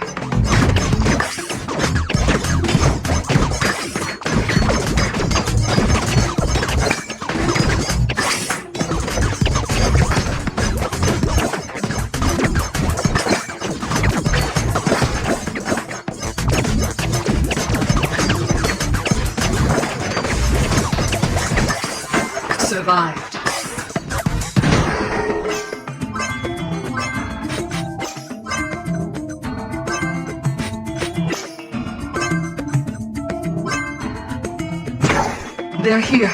Survived. They're here.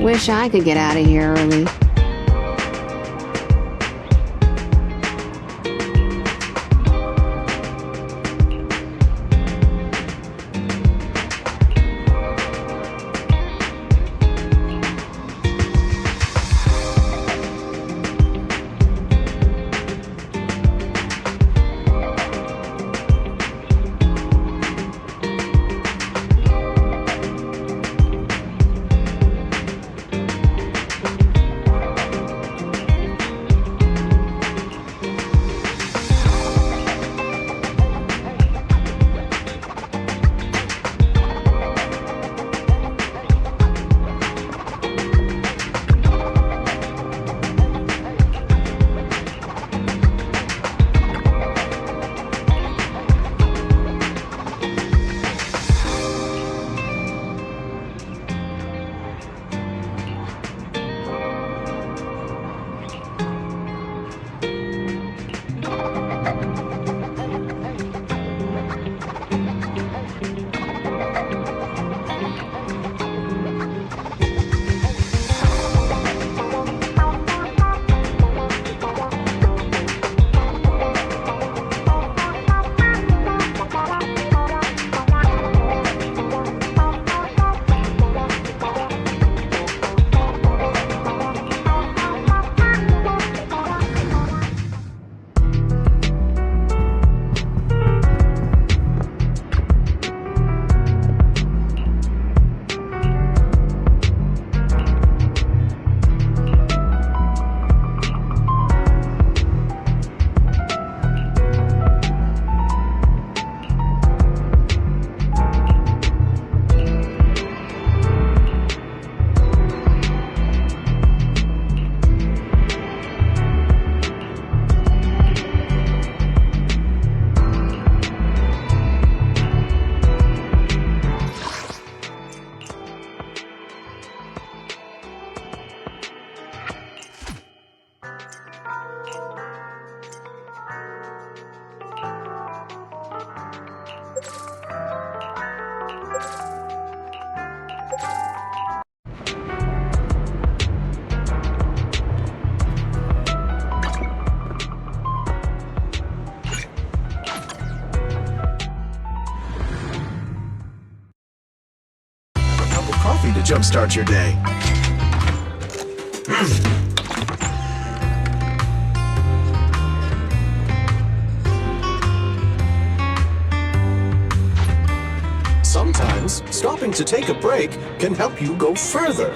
Wish I could get out of here early. Coffee to jumpstart your day. Sometimes, stopping to take a break can help you go further.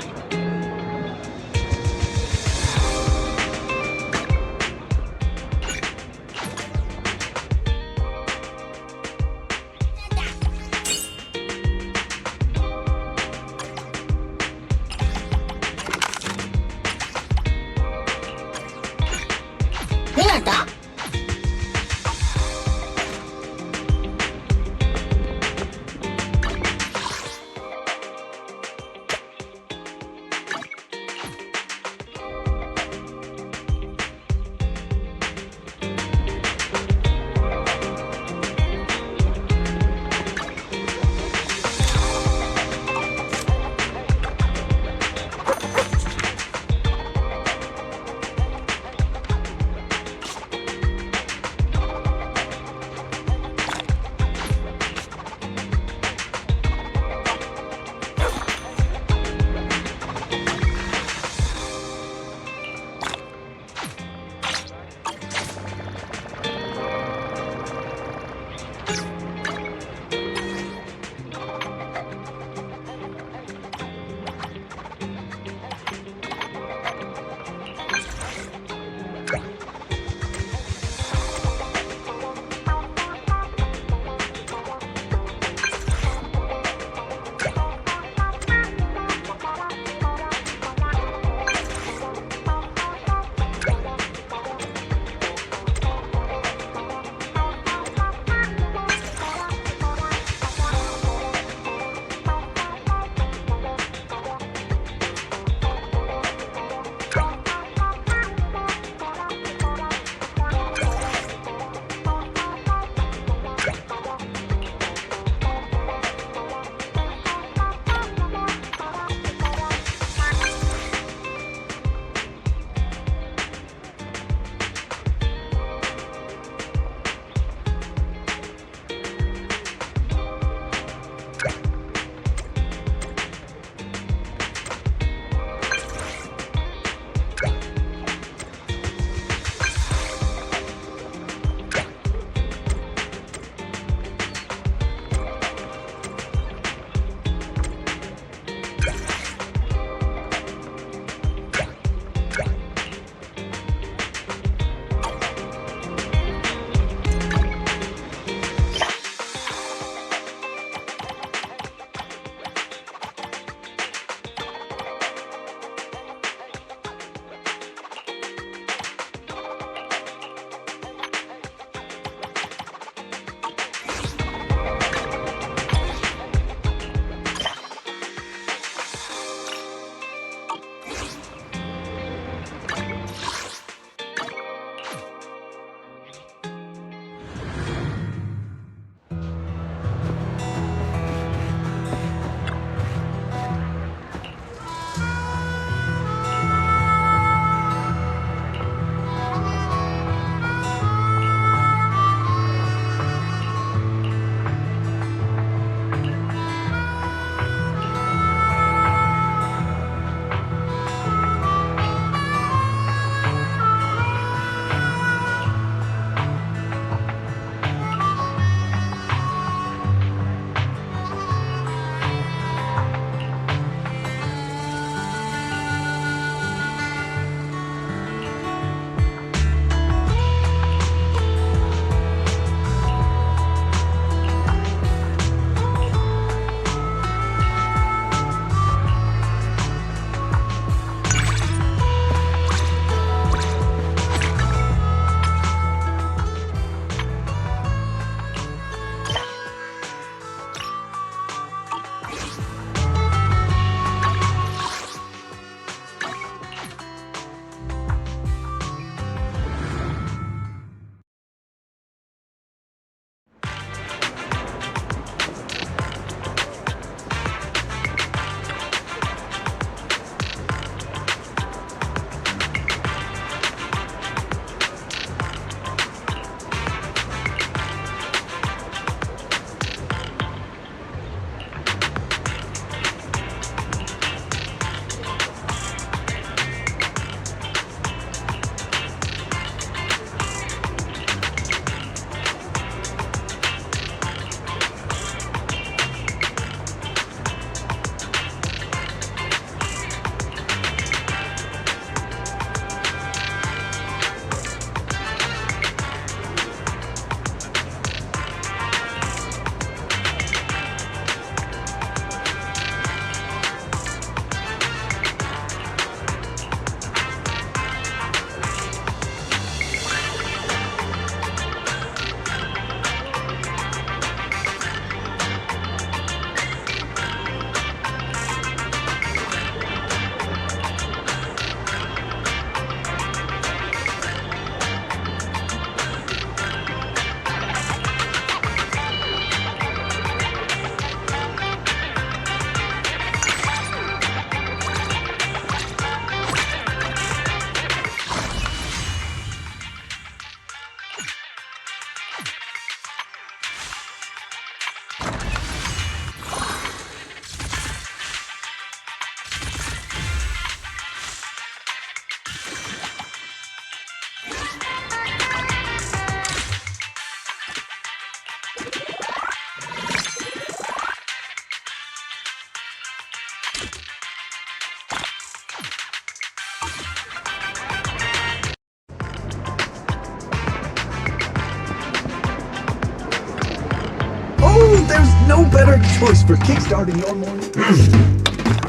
Oh, there's no better choice for kickstarting your morning.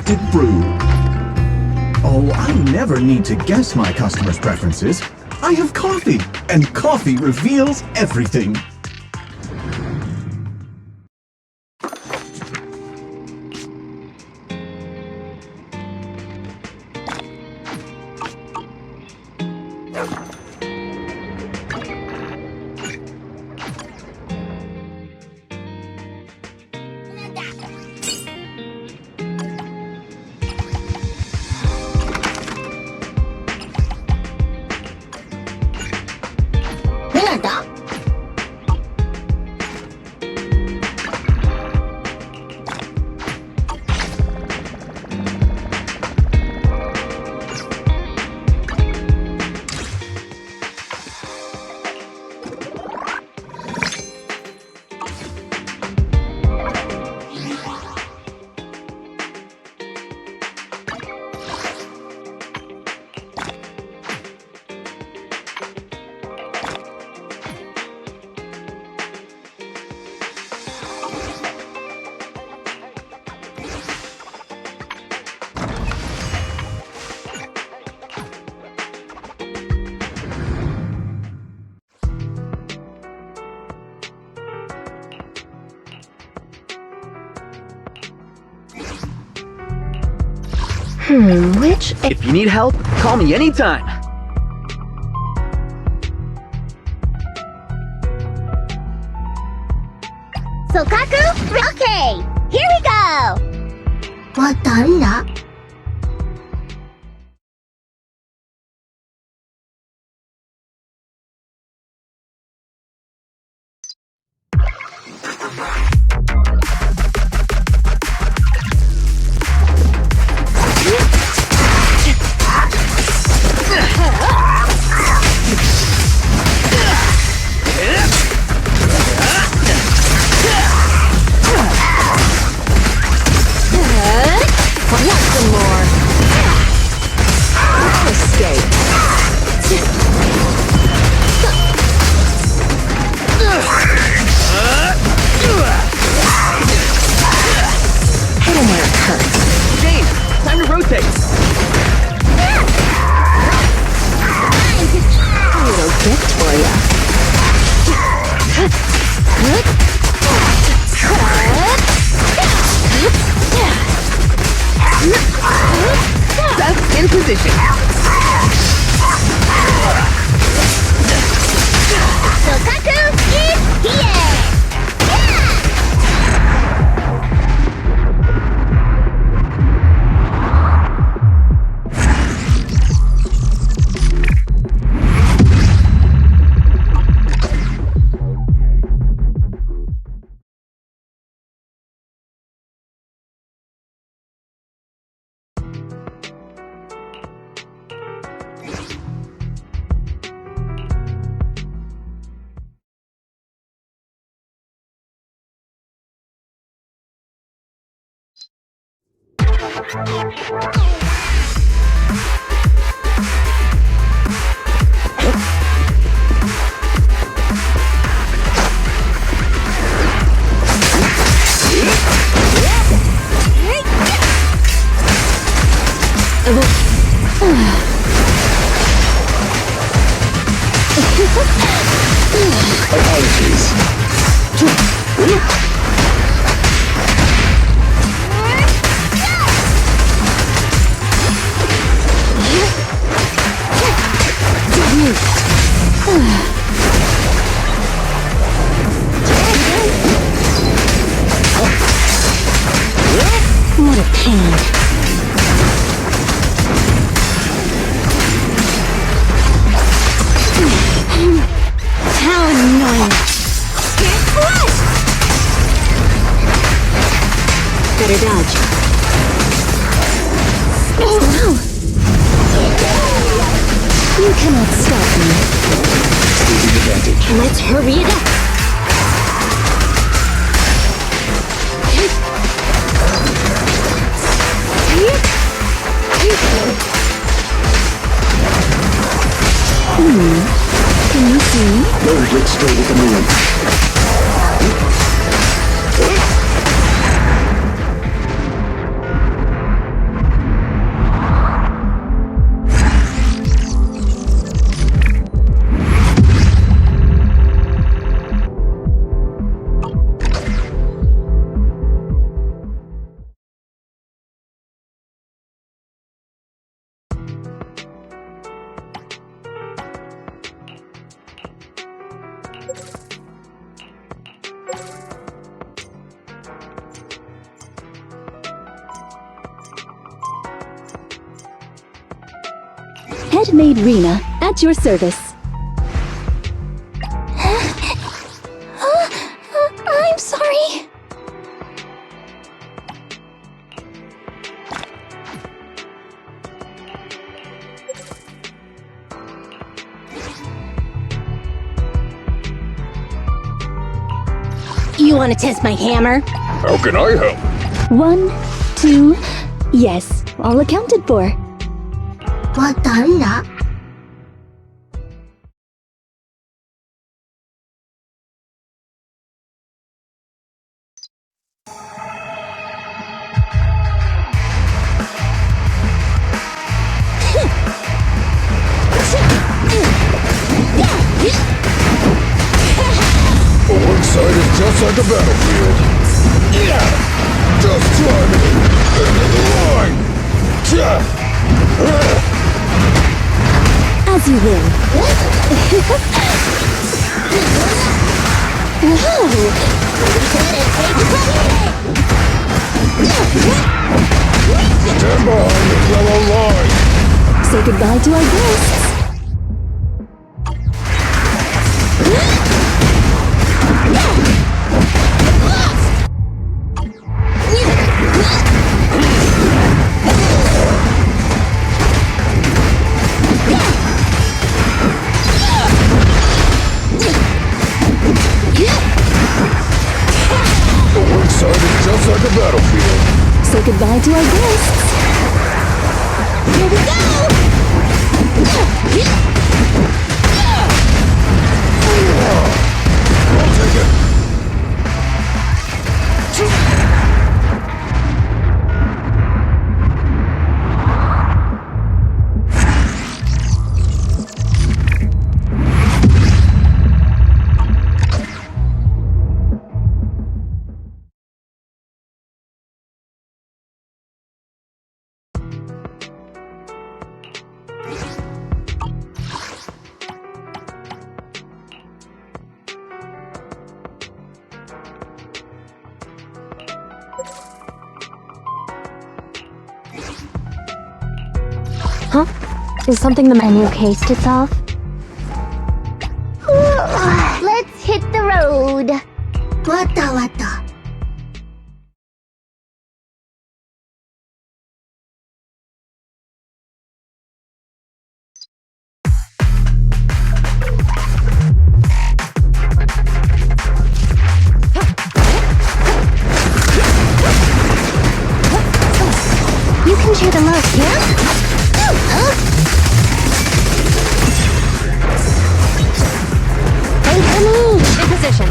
Did brew. Oh, I never need to guess my customers' preferences. I have coffee, and coffee reveals everything. Which? If you need help, call me anytime. Sokaku? Okay, here we go! わ、誰だ In position. Sokaku is here! What a pain. How annoying. Better dodge. Oh no! You cannot stop me. Let's hurry it up. Which state is the moon? Headmaid Rena, at your service. I'm sorry. You want to test my hammer? How can I help? 1, 2, yes, all accounted for. わ、誰だ One side is just like a battlefield. Yeah! Just try me! End of the line! As you will. Stand behind the yellow line! Say goodbye to our guests. One side is just like a battlefield. Say goodbye to our guests. Here we I'll take it. Huh? Is something the menu case to solve? Let's hit the road. わたわた You can share the love, yeah? Hey, honey! In position.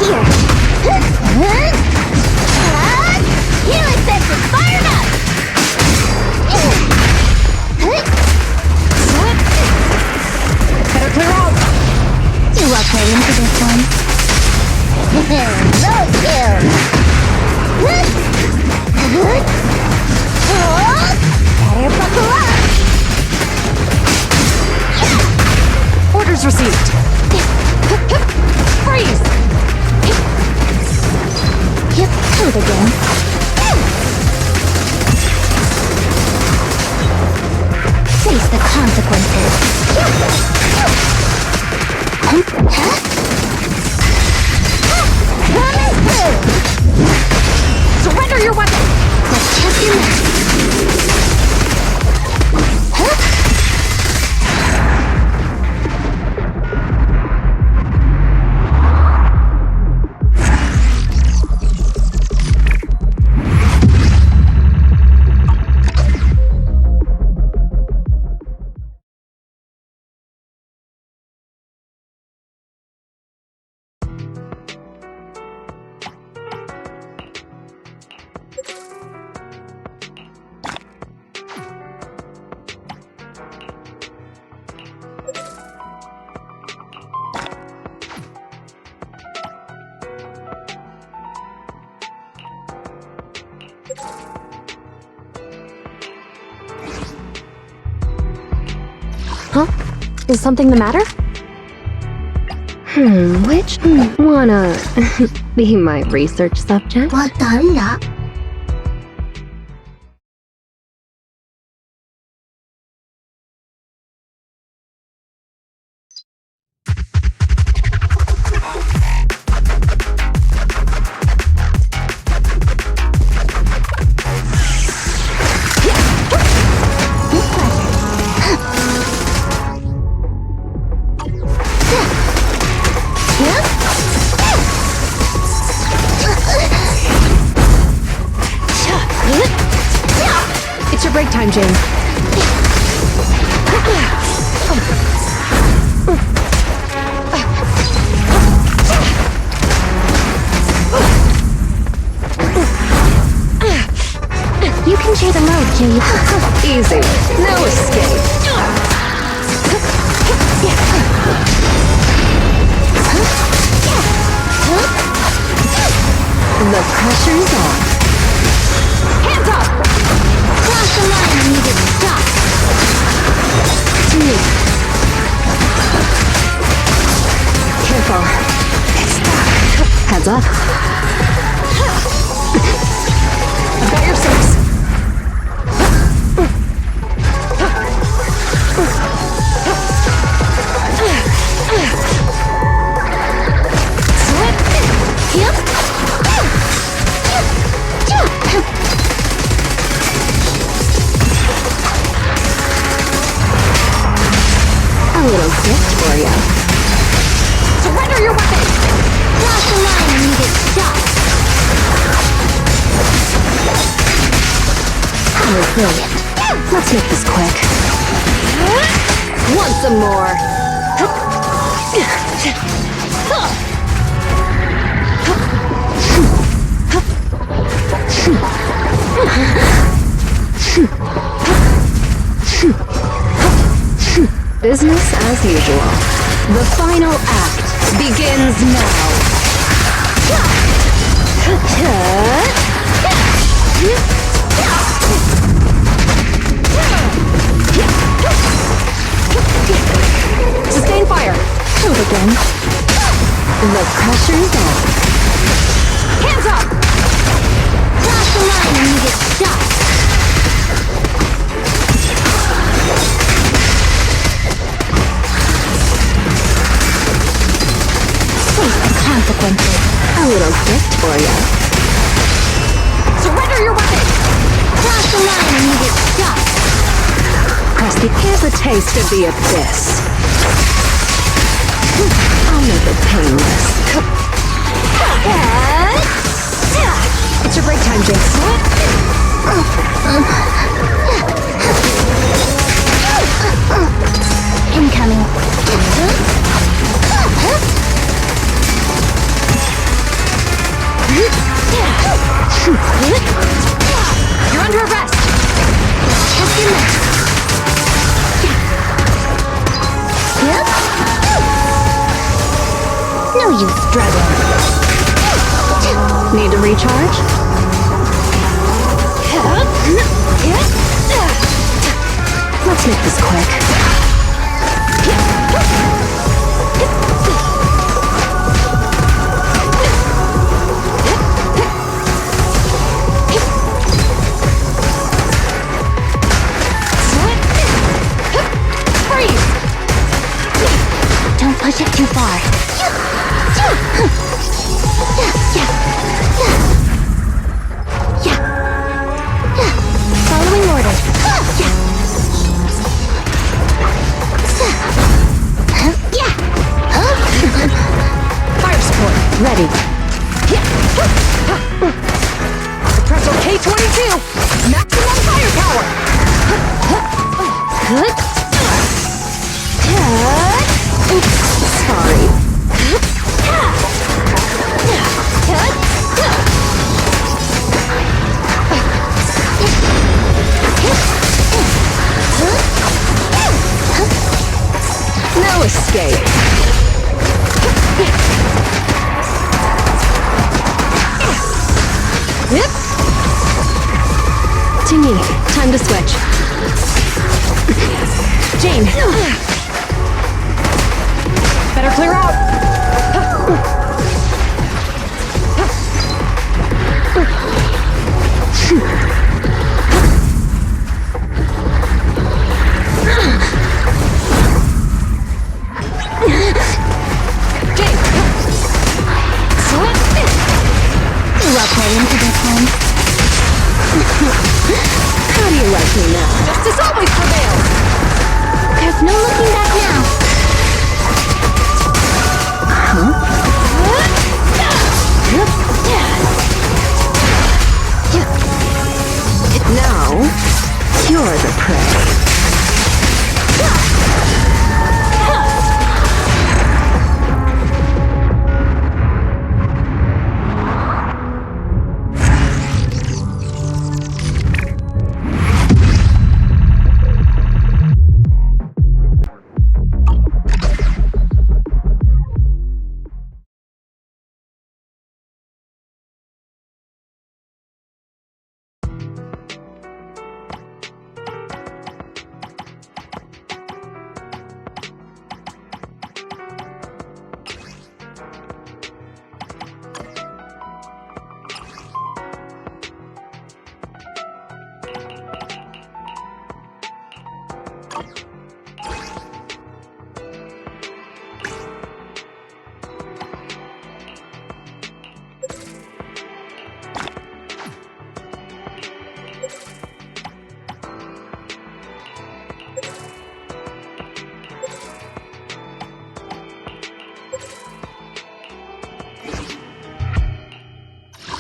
Here. Healing sensors fired up! Better clear out! You are playing for this one. No kill! Better buckle up! Orders received. Freeze! Yep, code again. Face the consequences. Surrender your weapon! Let's test your mask. Huh? Is something the matter? Wanna be my research subject? 我等等。It's your break time, Jane. You can share the load, Kate. Easy. No escape. The pressure's on. Hands up! Cross the line and you get stuck. To me. Careful. It's back. Heads up. I've got your six. A little gift for you. Surrender your weapon! Cross the line and you get stuck. Oh, brilliant. Let's make this quick. Want some more? Business as usual. The final act begins now. Sustain fire! Move again. The pressure's on. Hands up! Cross the line and you get stuck. Face the consequences. A little gift for you. Surrender your weapon! Cross the line and you get stuck. Here's a taste of the abyss. I'll make it painless. It's your break time, Jinx. Incoming. You're under arrest! Just in there. Yep. No use struggling. Need to recharge? Let's make this quick. Don't push it too far. Following orders. Fire support, Ready. Suppressor K-22! Maximum firepower! Sorry. No escape. To me. Time to switch. Jane! Better clear out! Welcome into this home. How do you like me now? Justice always prevails! There's no looking back now. Now, you're the prey.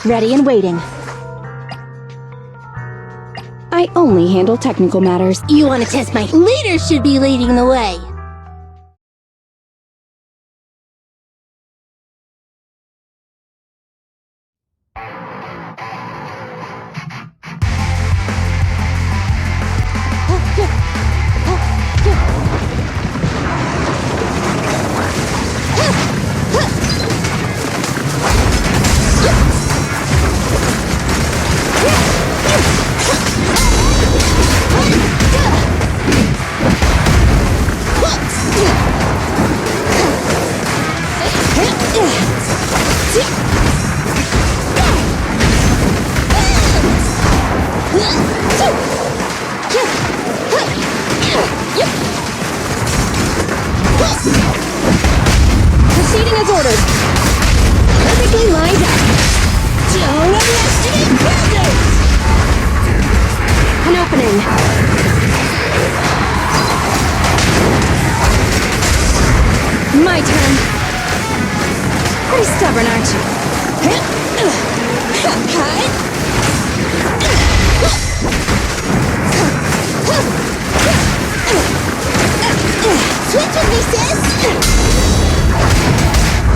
Ready and waiting. I only handle technical matters. You want to test my leader should be leading the way. Proceeding as ordered. Perfectly lined up. Don't underestimate buildings! An opening. My turn. Pretty stubborn, aren't you? Switch with me, sis!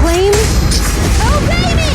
Flame. Obey me!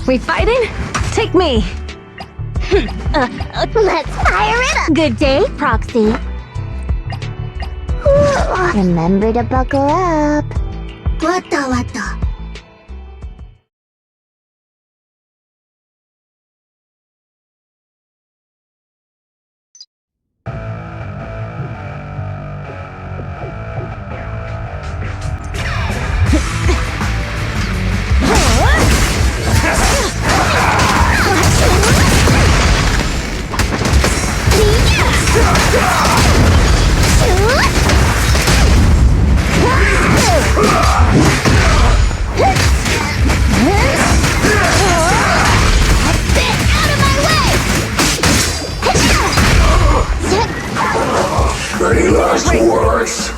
We fighting? Take me. Let's fire it up! Good day, Proxy. Remember to buckle up. Wata wata. Any last words?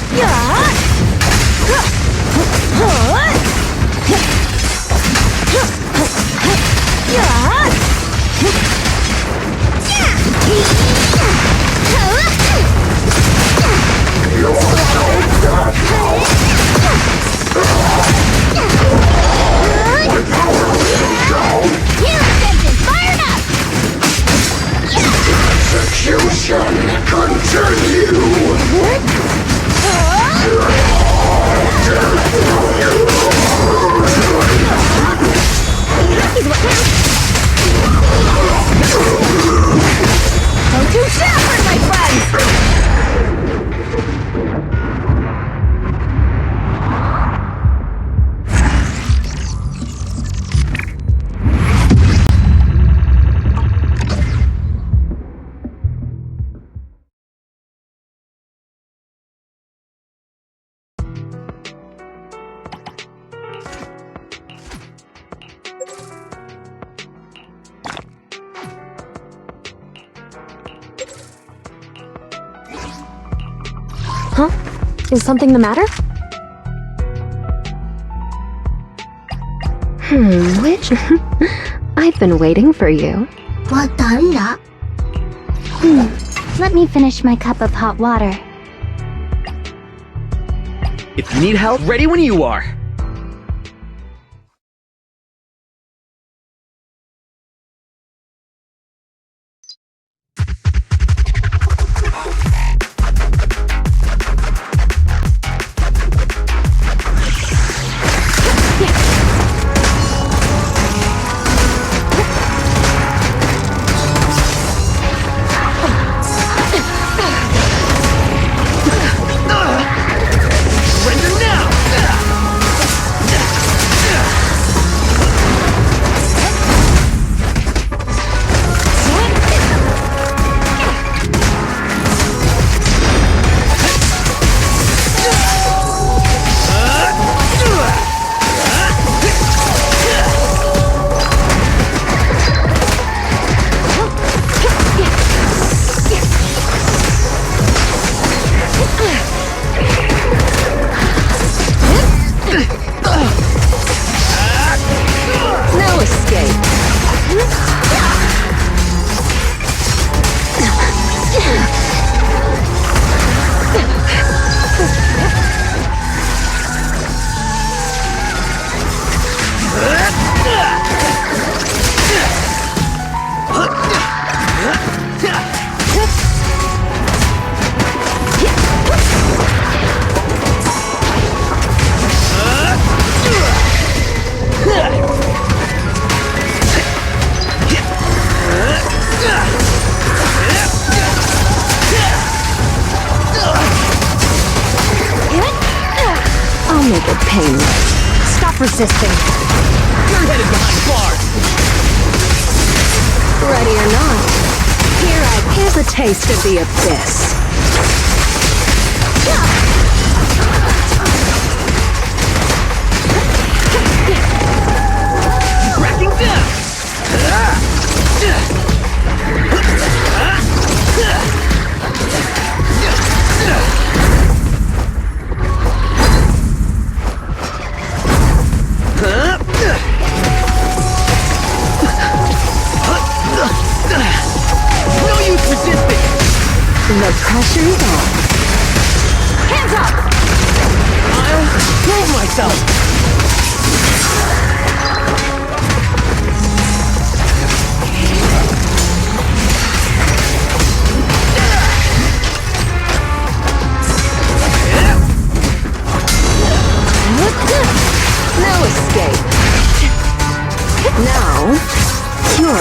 Execution continue! Don't you shepherd, my friends! Huh? Is something the matter? Which? I've been waiting for you. Wata. Let me finish my cup of hot water. If you need help, ready when you are. I'll make it painless. Stop resisting. You're headed behind bars. Ready or not, here's a taste of the abyss. Cracking down. No use resisting. The pressure's on. Hands up! I'll prove myself.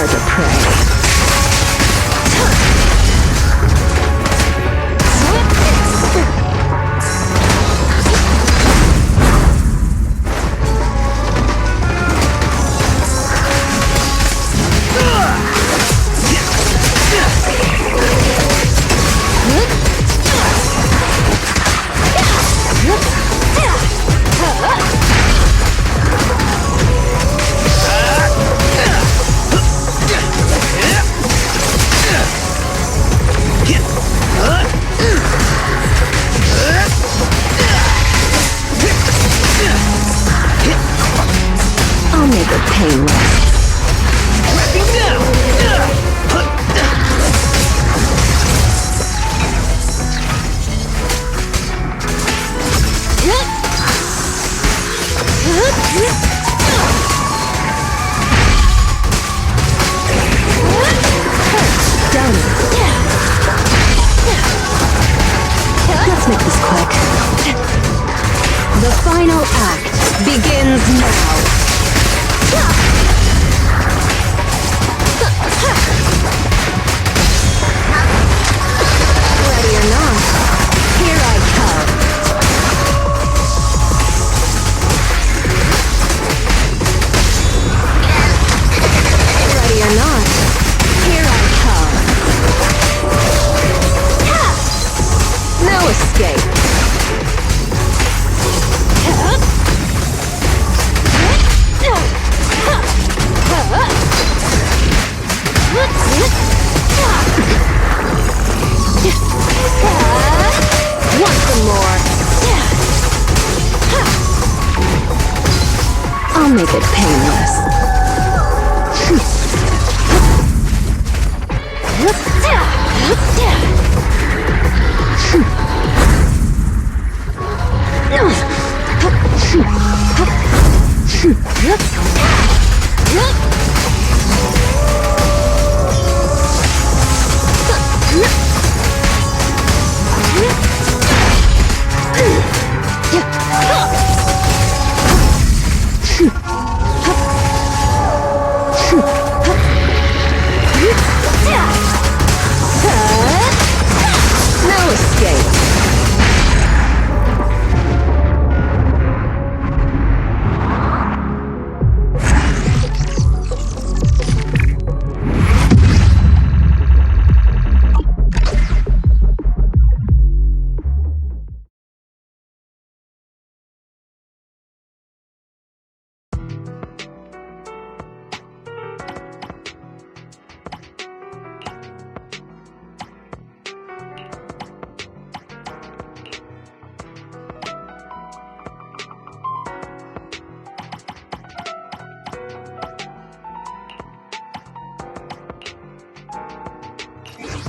are the prey. I'll make it painless. Let's make this quick. The final act begins now. Ready or not, here I come. Ready or not, here I come. No escape. Want some more? I'll make it painless. No escape.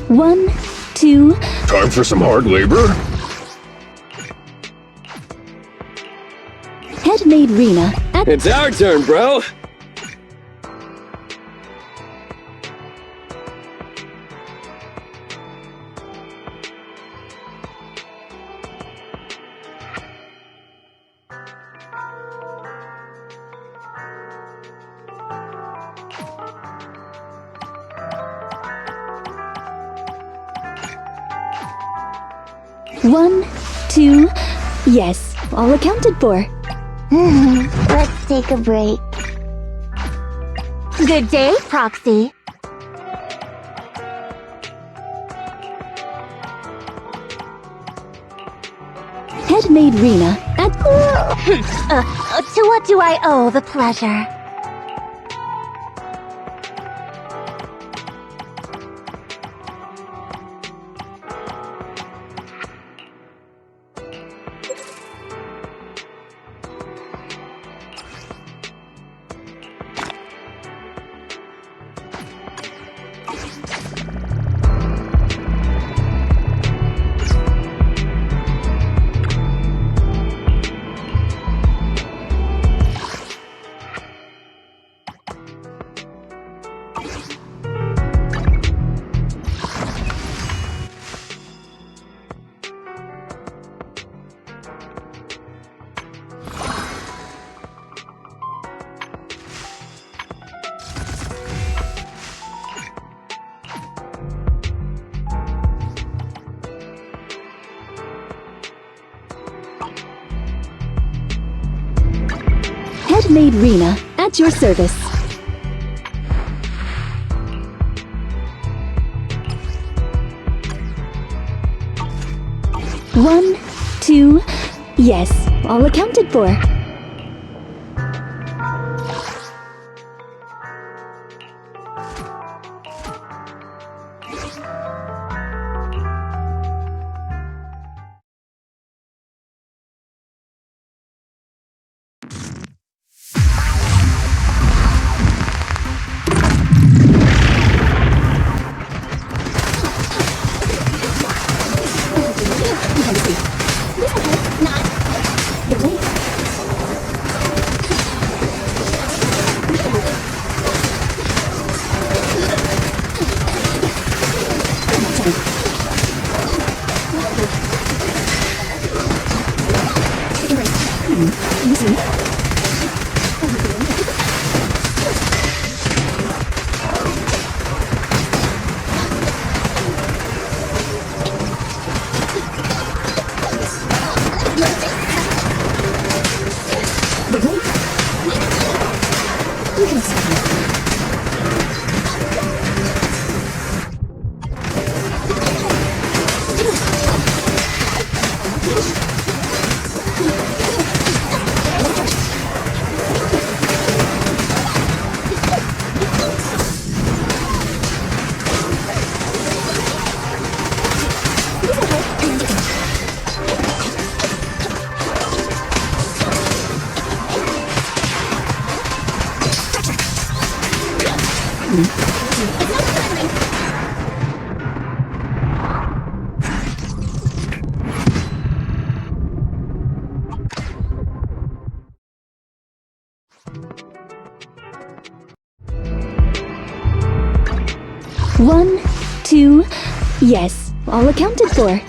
One, two. Time for some hard labor? Head-made Rena at... It's our turn, bro! One, two. Yes, all accounted for. Let's take a break. Good day, Proxy. Head-made Rena at... To what do I owe the pleasure? Headmaid Rena, at your service. One, two, yes, all accounted for. One, two, yes, all accounted for.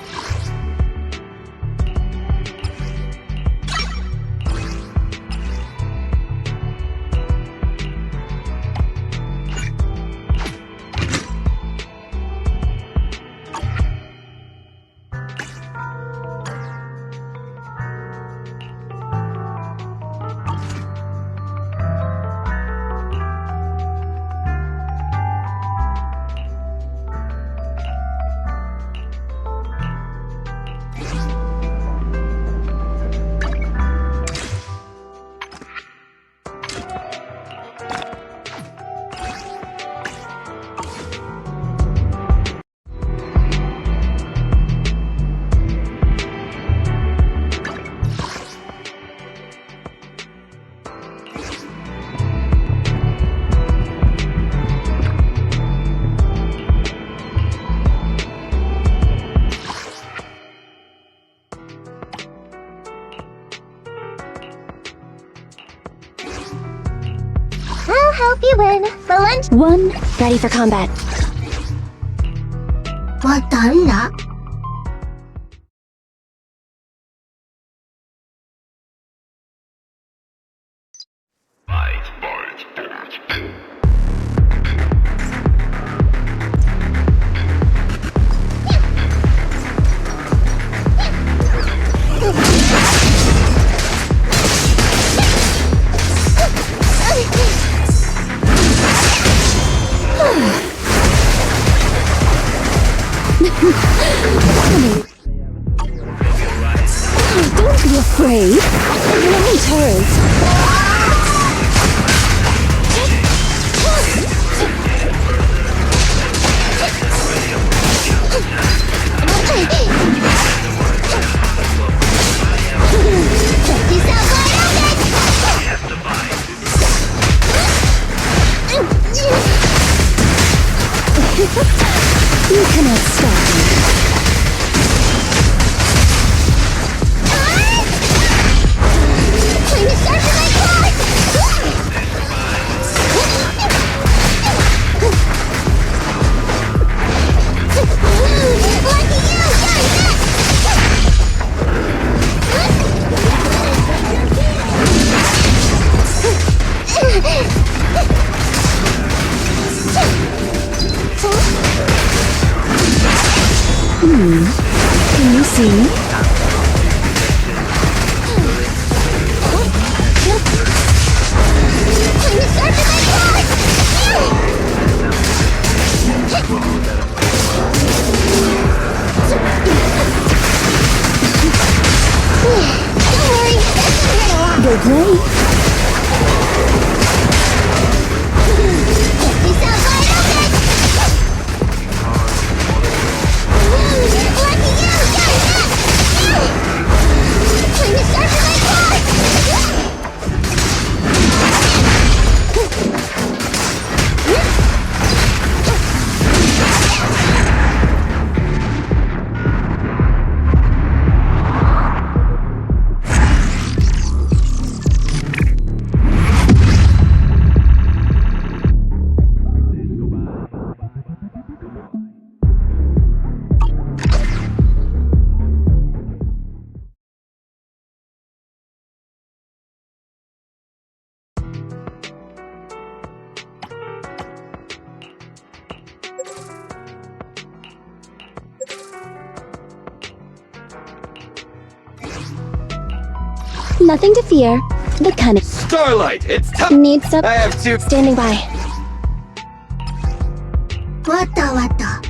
I'll help you win. For lunch. One, ready for combat. What done that? Don't be afraid. Your own turn. You cannot stop me. Time to start the Go play. Nothing to fear. The kind of Starlight, it's time. needs some. I have to. Standing by. わたわた。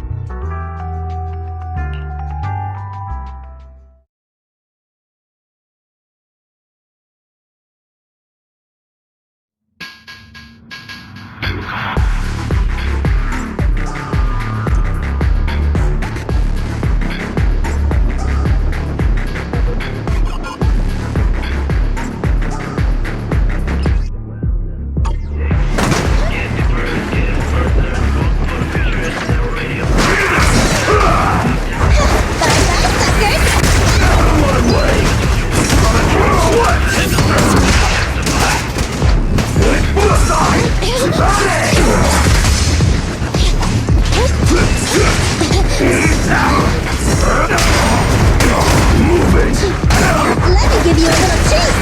Let me give you a little treat.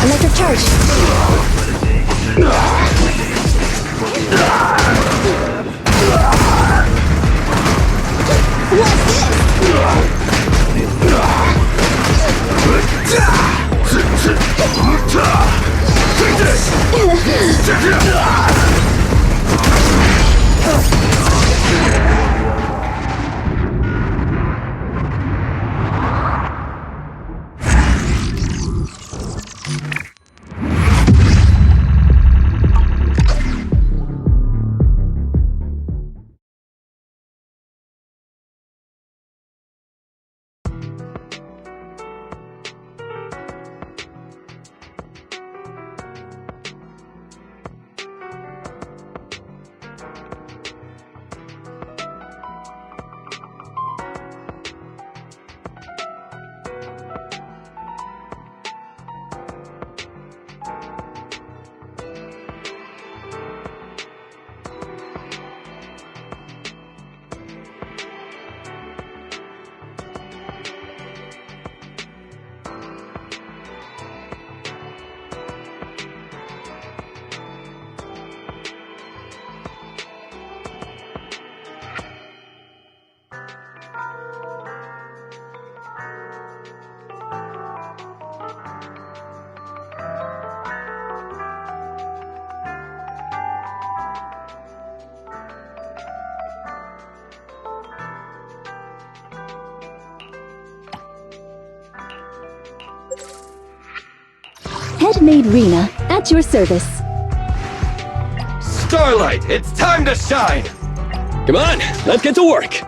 Electric charge. Headmaid Rena, at your service. Starlight, it's time to shine. Come on, let's get to work.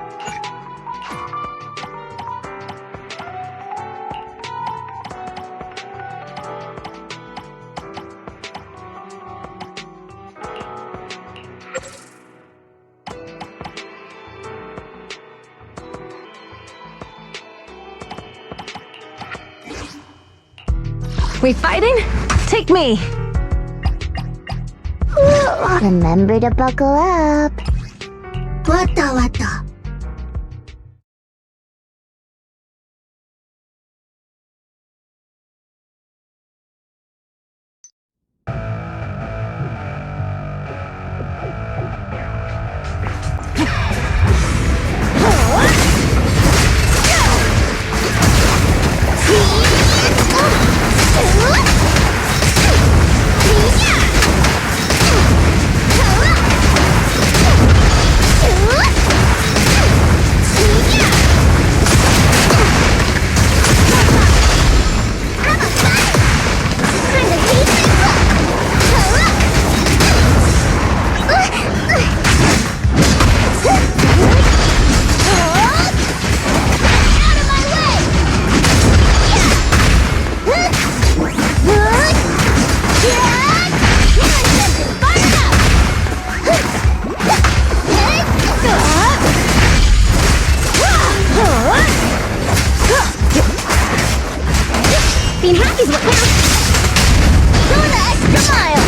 We fighting? Take me! Remember to buckle up. Wata wata. Being happy's what counts. Go the extra mile.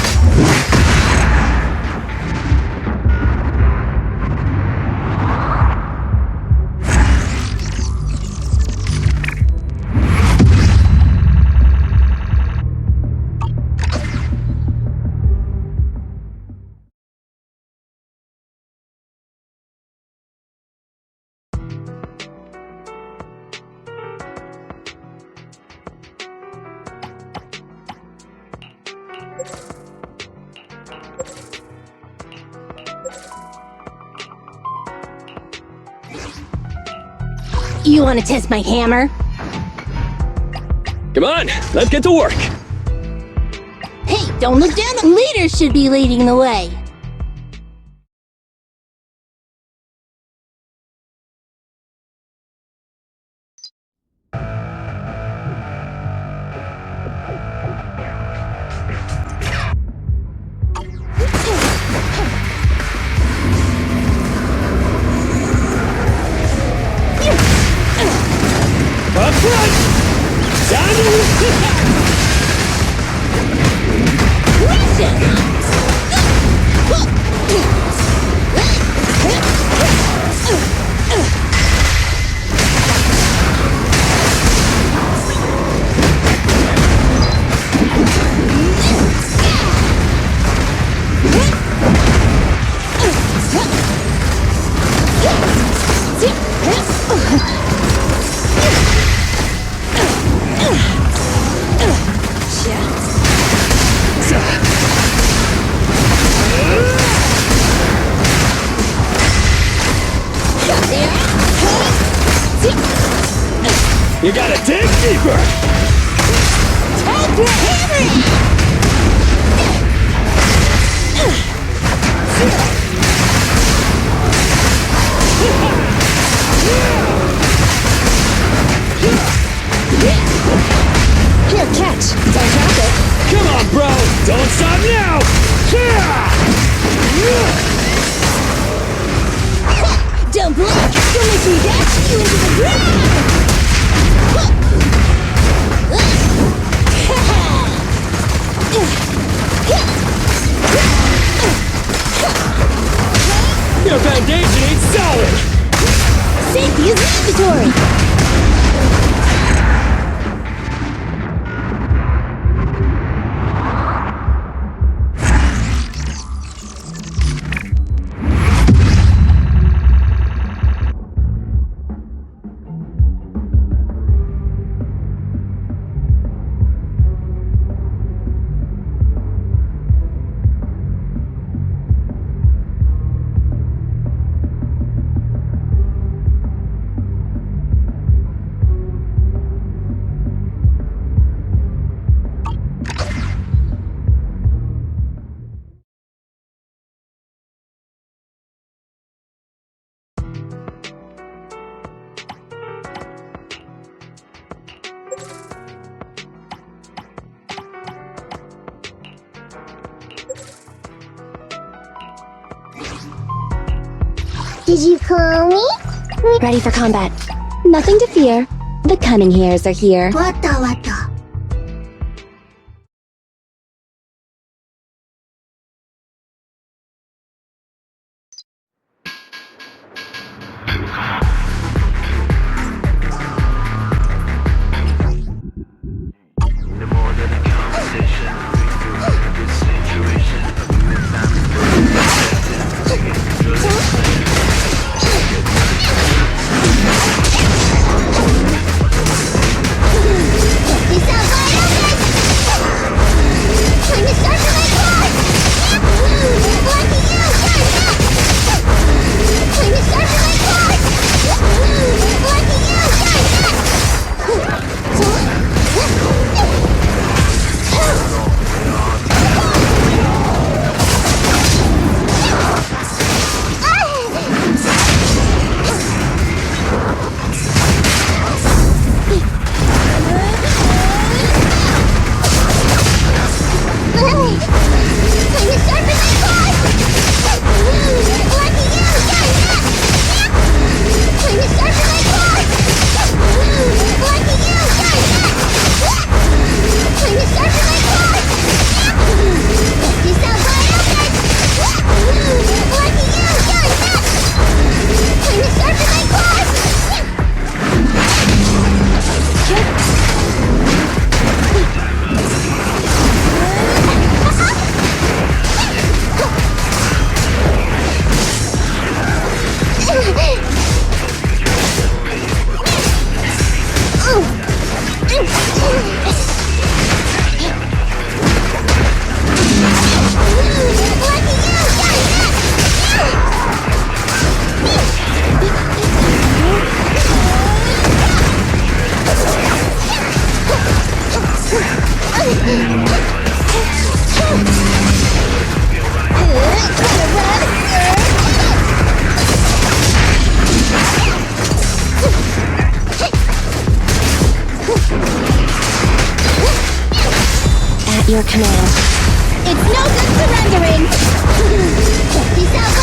You want to test my hammer? Come on, let's get to work. Hey, don't look down. The leader should be leading the way. Up front! Down to You gotta dig deeper! Time for hammering! Here, catch! Don't drop it! Come on, bro! Don't stop now! Don't blink! Don't make me dash you into the ground! Your foundation ain't solid! Safety is mandatory! Did you call me? Ready for combat. Nothing to fear. The cunning hairs are here. Wata wata. This At your command. It's no good surrendering! Peace out,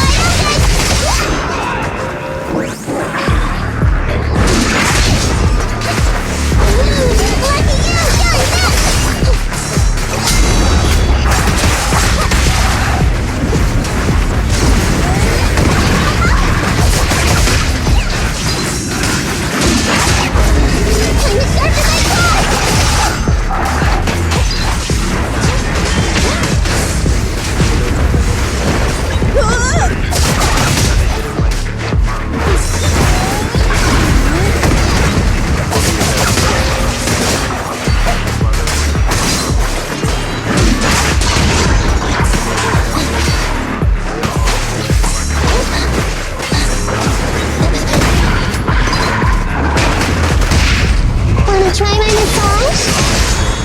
Wanna try my massage?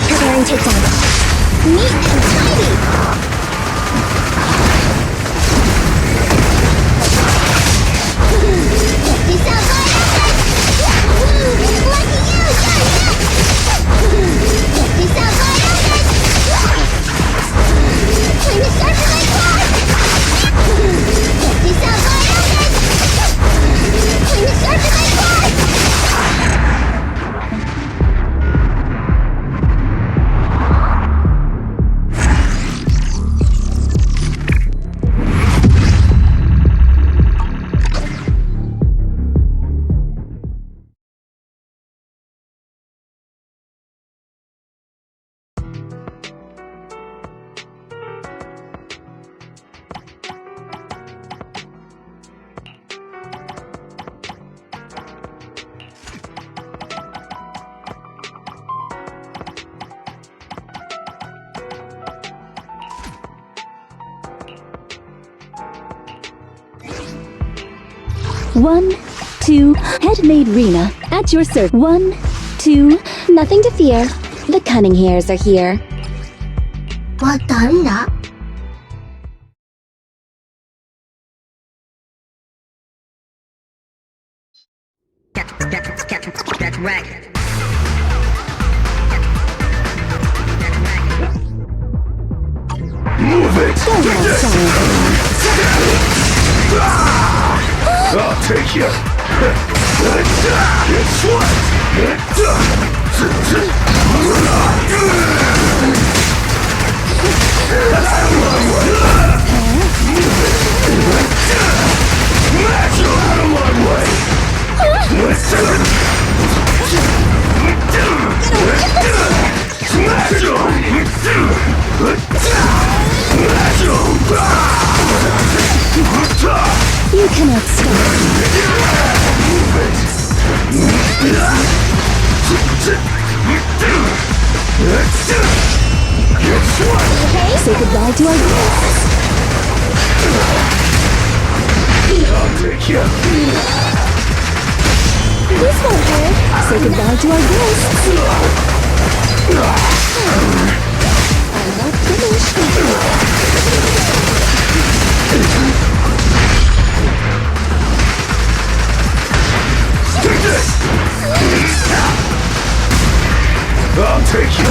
Preparing takedown. Neat and tidy! Peace out, lucky you! Peace out, time to start for my class! Peace out, time to start for my class! One, two, head-made Rena, at your service. 1, 2, nothing to fear. The cunning hairs are here. 我等了。Move it! I'll take you! It's out of my way! You cannot stop. Say goodbye to our guests. I'll take you. This won't hurt. Say goodbye to our guests. I'm not finished. Take this! I'll take you.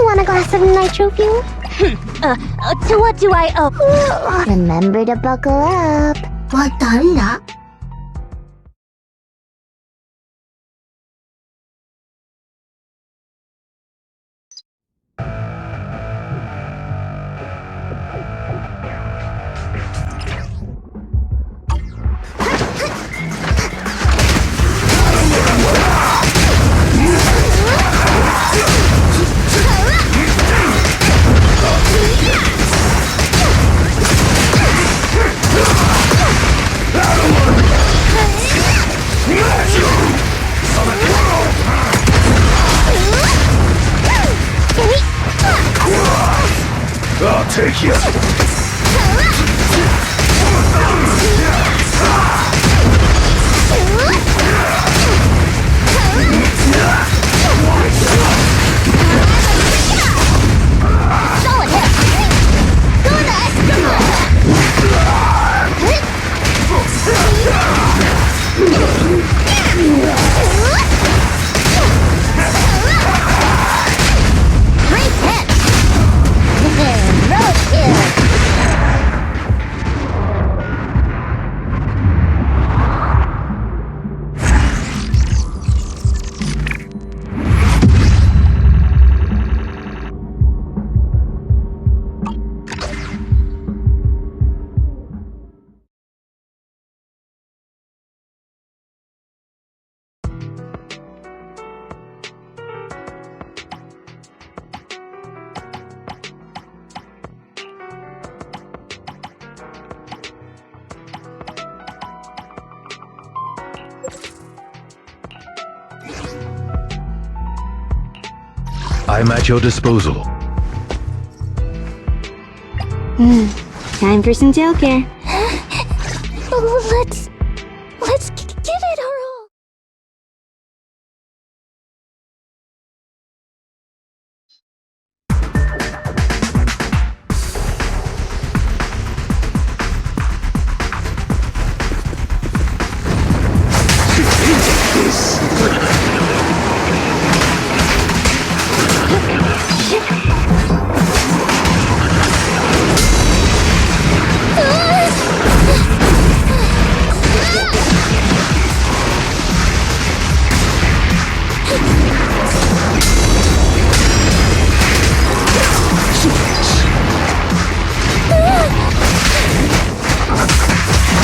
Want a glass of nitro fuel? To what do I owe? Remember to buckle up. 我等了。I'll take you. Solid hit. Good Great hit. Roadkill. I'm at your disposal. Time for some tail care. Let's give it our all.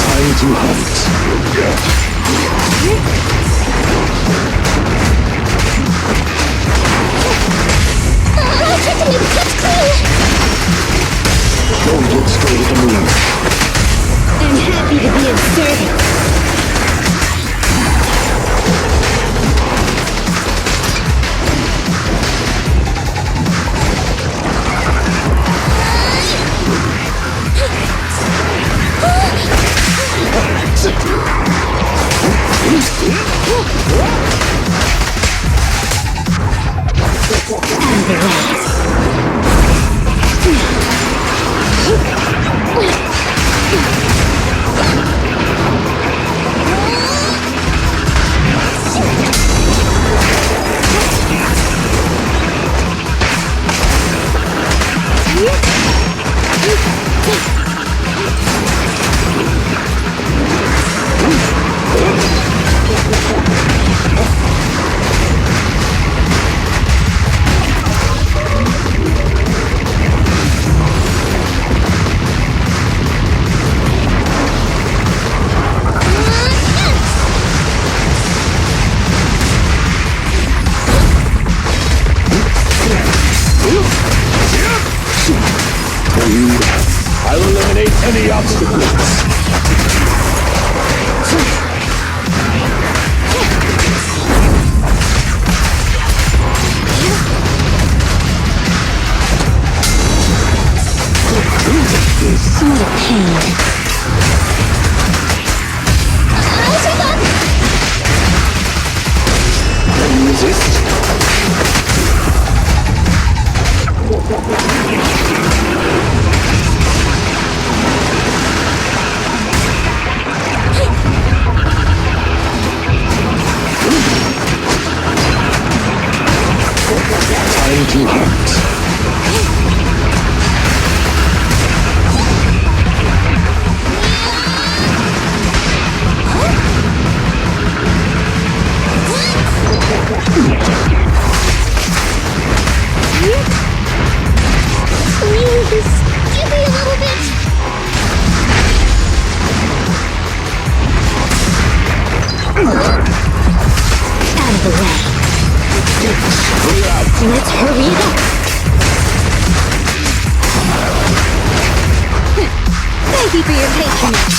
Time to hunt. Don't look straight at the moon. I'm happy to be of service. I'll eliminate any obstacles. What a pain. Can you resist? Time to hunt. Please, give me a little bit. Out of the way. Let's hurry it up. Thank you for your patronage.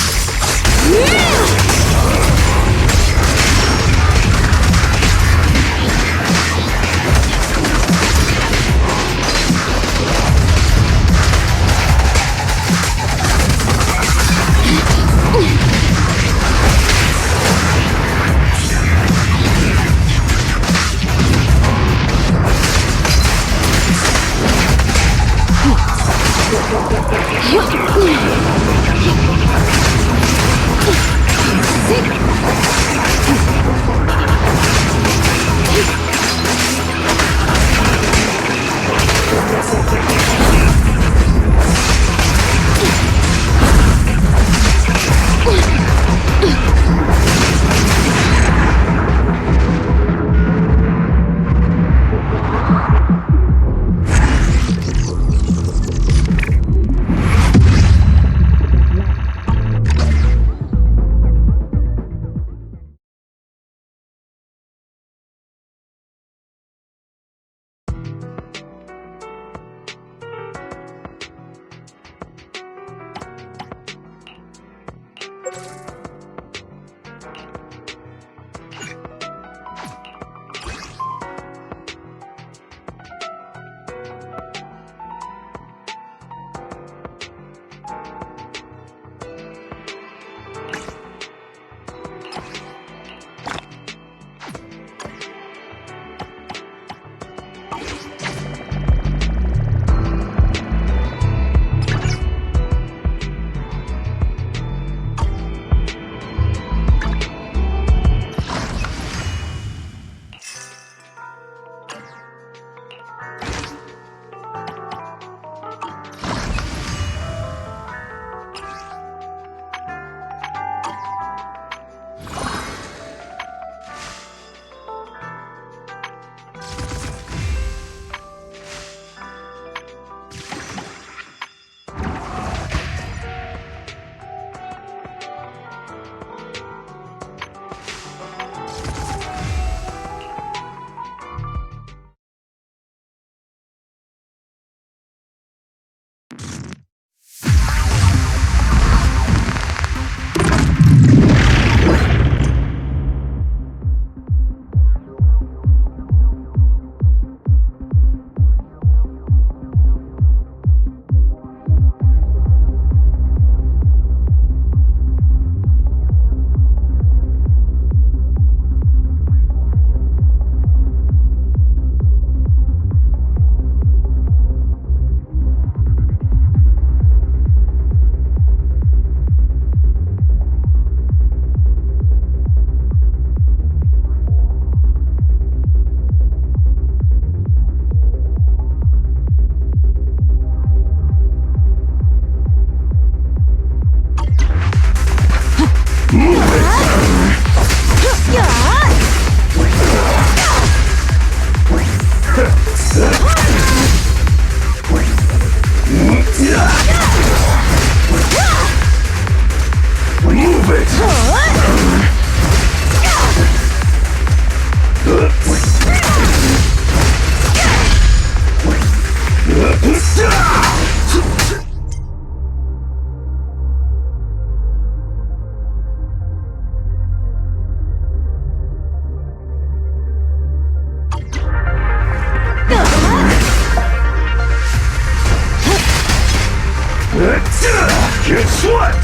Guess what?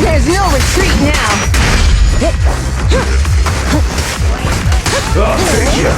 There's no retreat now. I'll take you.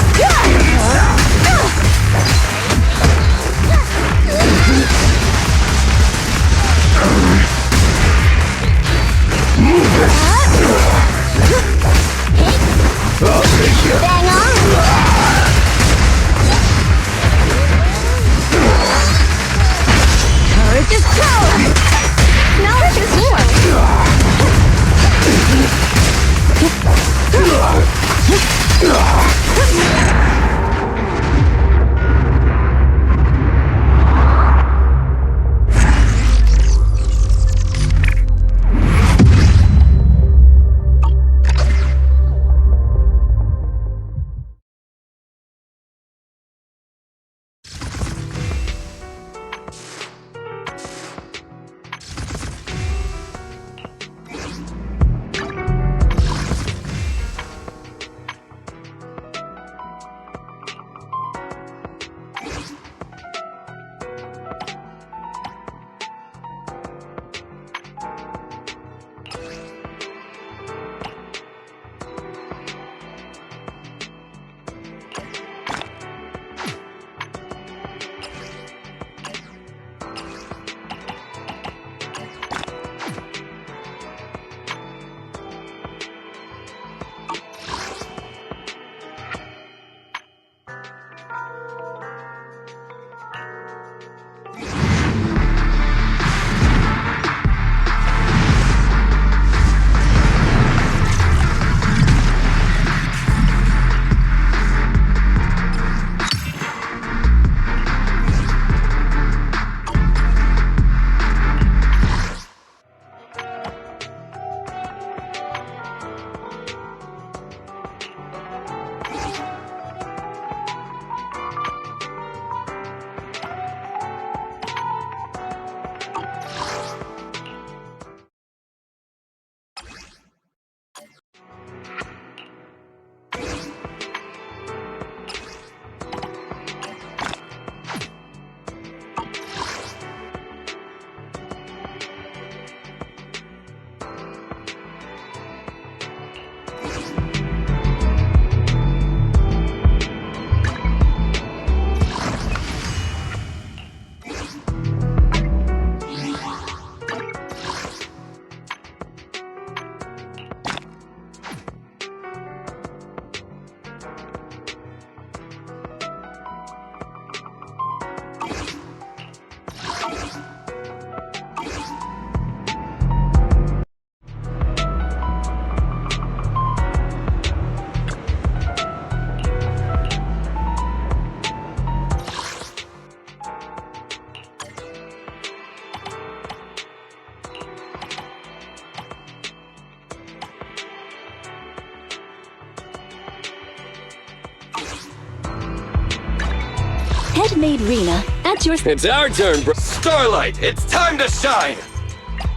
Headmaid Rena, at your... It's our turn, bro. Starlight, it's time to shine!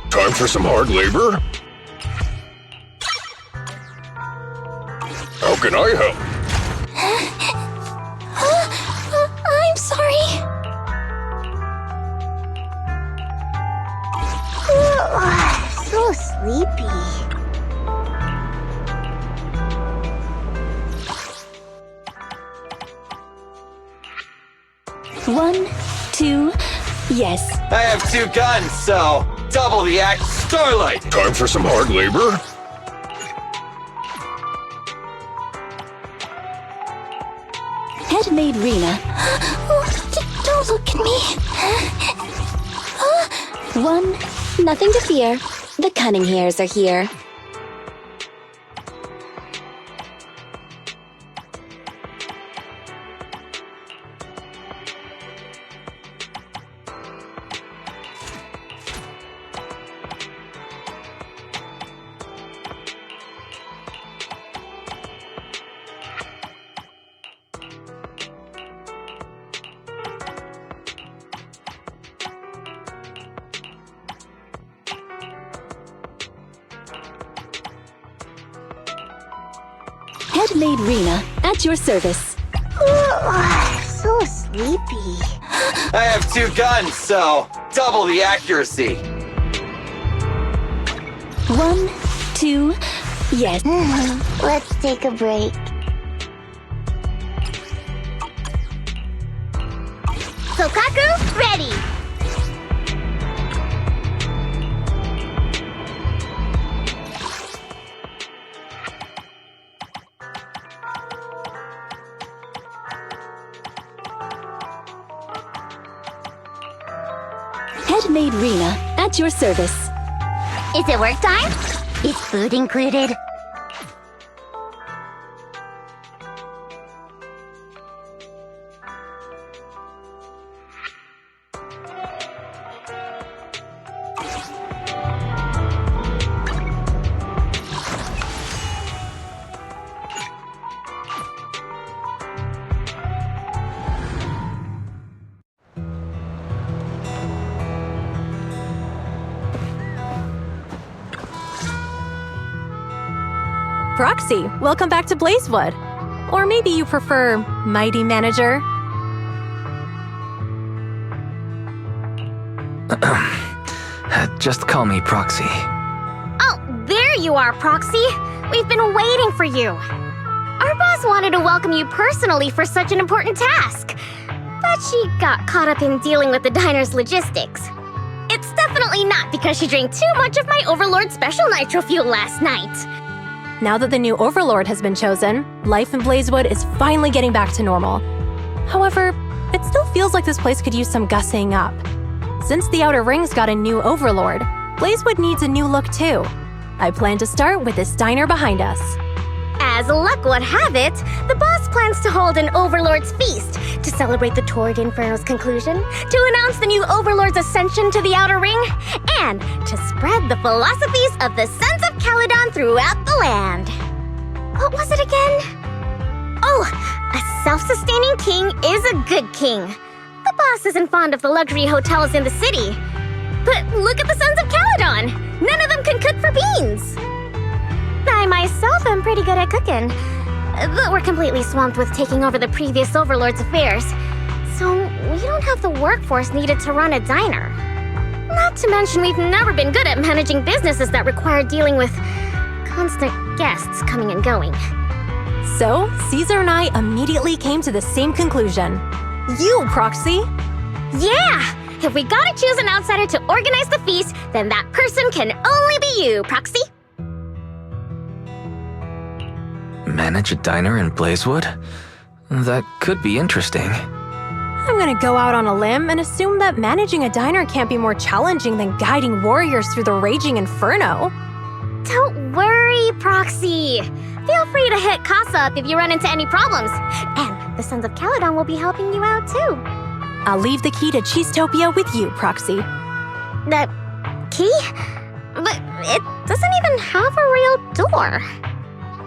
Time for some hard labor? How can I help? I'm sorry. So sleepy. One, two, yes. I have 2 guns, so double the act. Starlight! Time for some hard labor? Headmaid Rena. Don't look at me. One, nothing to fear. The cunning hairs are here. Headmaid Rena, at your service. So sleepy. I have 2 guns, so double the accuracy. One, two, yes. Let's take a break. Sokaku, ready! Headmaid Rena, at your service. Is it work time? Is food included? Proxy, welcome back to Blazewood. Or maybe you prefer Mighty Manager. Just call me Proxy. Oh, there you are, Proxy! We've been waiting for you. Our boss wanted to welcome you personally for such an important task, but she got caught up in dealing with the diner's logistics. It's definitely not because she drank too much of my Overlord Special Nitro Fuel last night. Now that the new Overlord has been chosen, life in Blazewood is finally getting back to normal. However, it still feels like this place could use some gussying up. Since the Outer Rings got a new Overlord, Blazewood needs a new look too. I plan to start with this diner behind us. As luck would have it, the boss plans to hold an Overlord's Feast to celebrate the Torrid Inferno's conclusion, to announce the new Overlord's ascension to the Outer Ring, and to spread the philosophies of the Sons of Caledon throughout the land. What was it again? Oh, a self-sustaining king is a good king. The boss isn't fond of the luxury hotels in the city. But look at the Sons of Caledon! None of them can cook for beans! I myself am pretty good at cooking, but we're completely swamped with taking over the previous Overlord's affairs, so we don't have the workforce needed to run a diner. Not to mention we've never been good at managing businesses that require dealing with constant guests coming and going. So, Caesar and I immediately came to the same conclusion. You, Proxy! Yeah! If we gotta choose an outsider to organize the feast, then that person can only be you, Proxy! Manage a diner in Blazewood? That could be interesting. I'm gonna go out on a limb and assume that managing a diner can't be more challenging than guiding warriors through the raging inferno. Don't worry, Proxy! Feel free to hit Casa up if you run into any problems. And the Sons of Caledon will be helping you out too. I'll leave the key to Cheesetopia with you, Proxy. The key? But it doesn't even have a real door.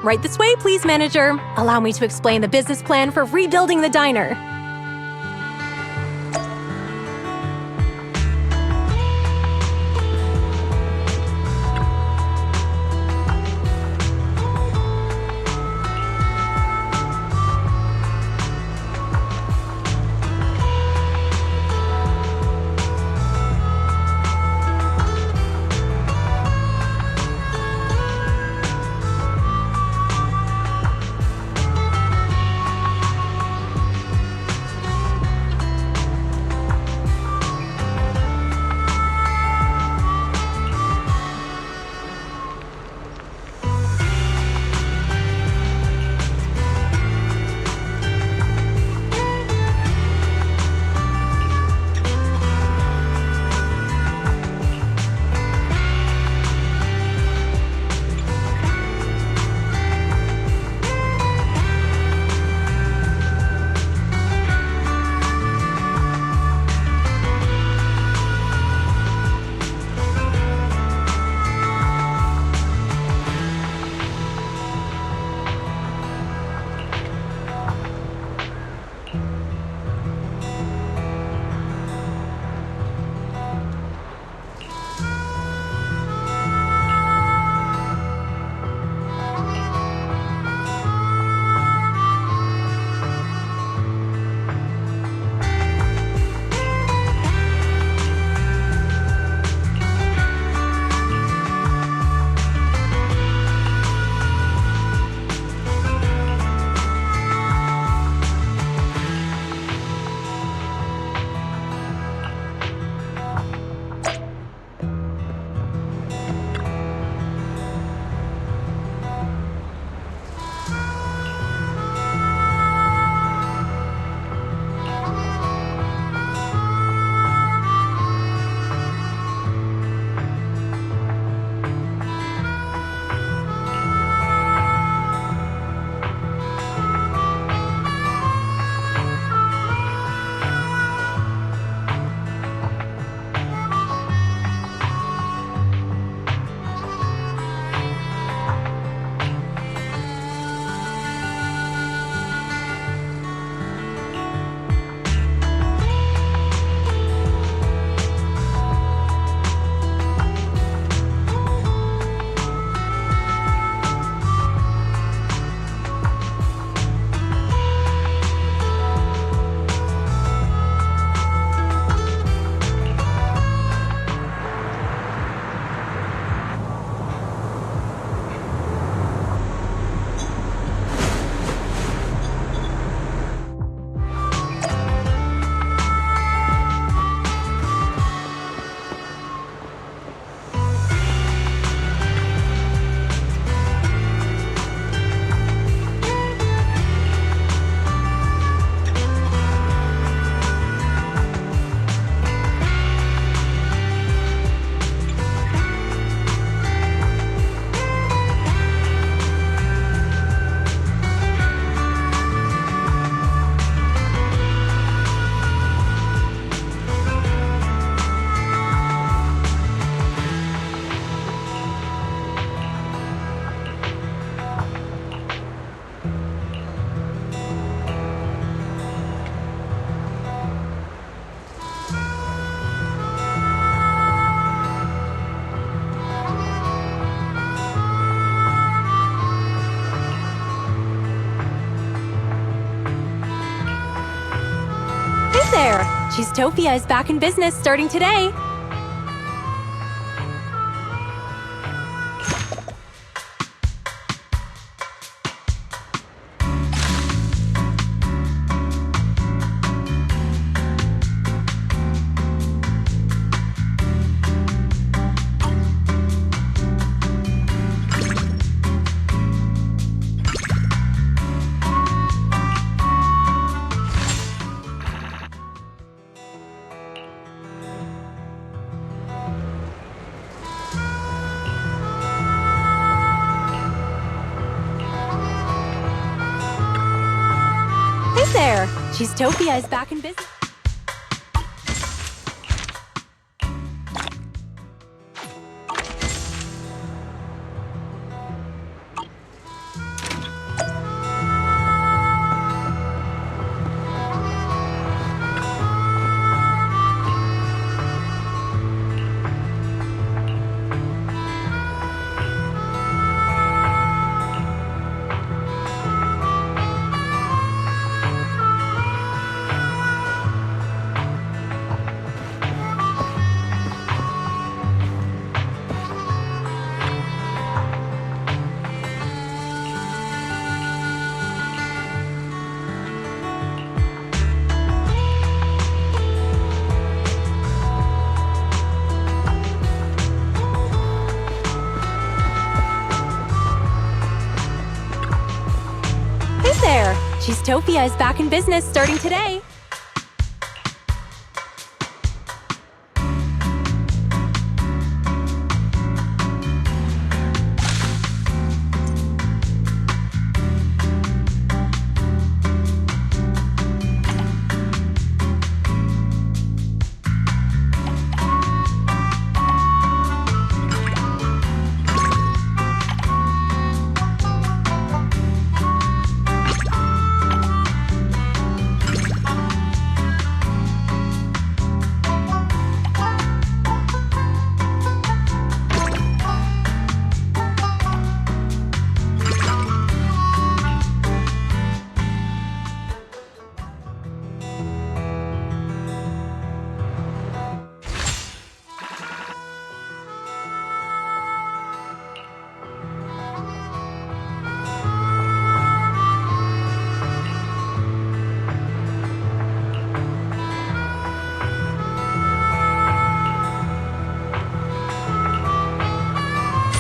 Right this way, please, manager. Allow me to explain the business plan for rebuilding the diner. Cheesetopia is back in business starting today. Hey there! Cheesetopia is back in business. Hey there! Cheesetopia is back in business starting today.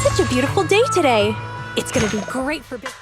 Such a beautiful day today. It's gonna be great for business.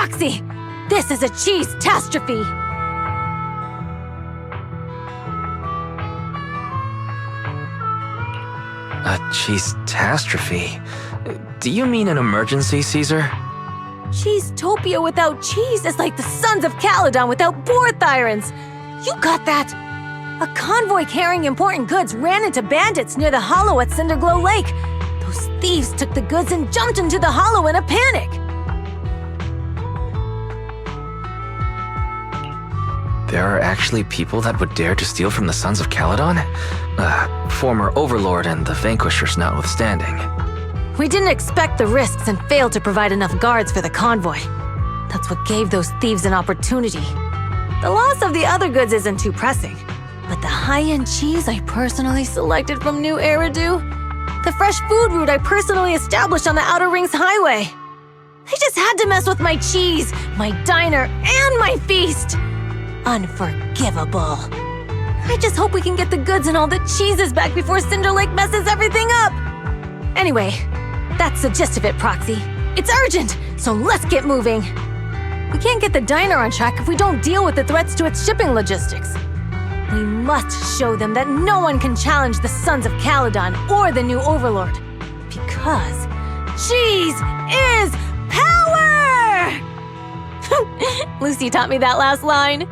Proxy! This is a cheese-tastrophe! A cheese-tastrophe? Do you mean an emergency, Caesar? Cheese-topia without cheese is like the Sons of Caledon without Borthyrans! You got that? A convoy carrying important goods ran into bandits near the hollow at Cinderglow Lake. Those thieves took the goods and jumped into the hollow in a panic. There are actually people that would dare to steal from the Sons of Caledon? Former Overlord and the Vanquishers notwithstanding. We didn't expect the risks and failed to provide enough guards for the convoy. That's what gave those thieves an opportunity. The loss of the other goods isn't too pressing, but the high-end cheese I personally selected from New Eridu, the fresh food route I personally established on the Outer Rings Highway. They just had to mess with my cheese, my diner, and my feast. Unforgivable. I just hope we can get the goods and all the cheeses back before Cinder Lake messes everything up. Anyway, that's the gist of it, Proxy. It's urgent, so let's get moving. We can't get the diner on track if we don't deal with the threats to its shipping logistics. We must show them that no one can challenge the Sons of Caledon or the new Overlord. Because cheese is power! Lucy taught me that last line.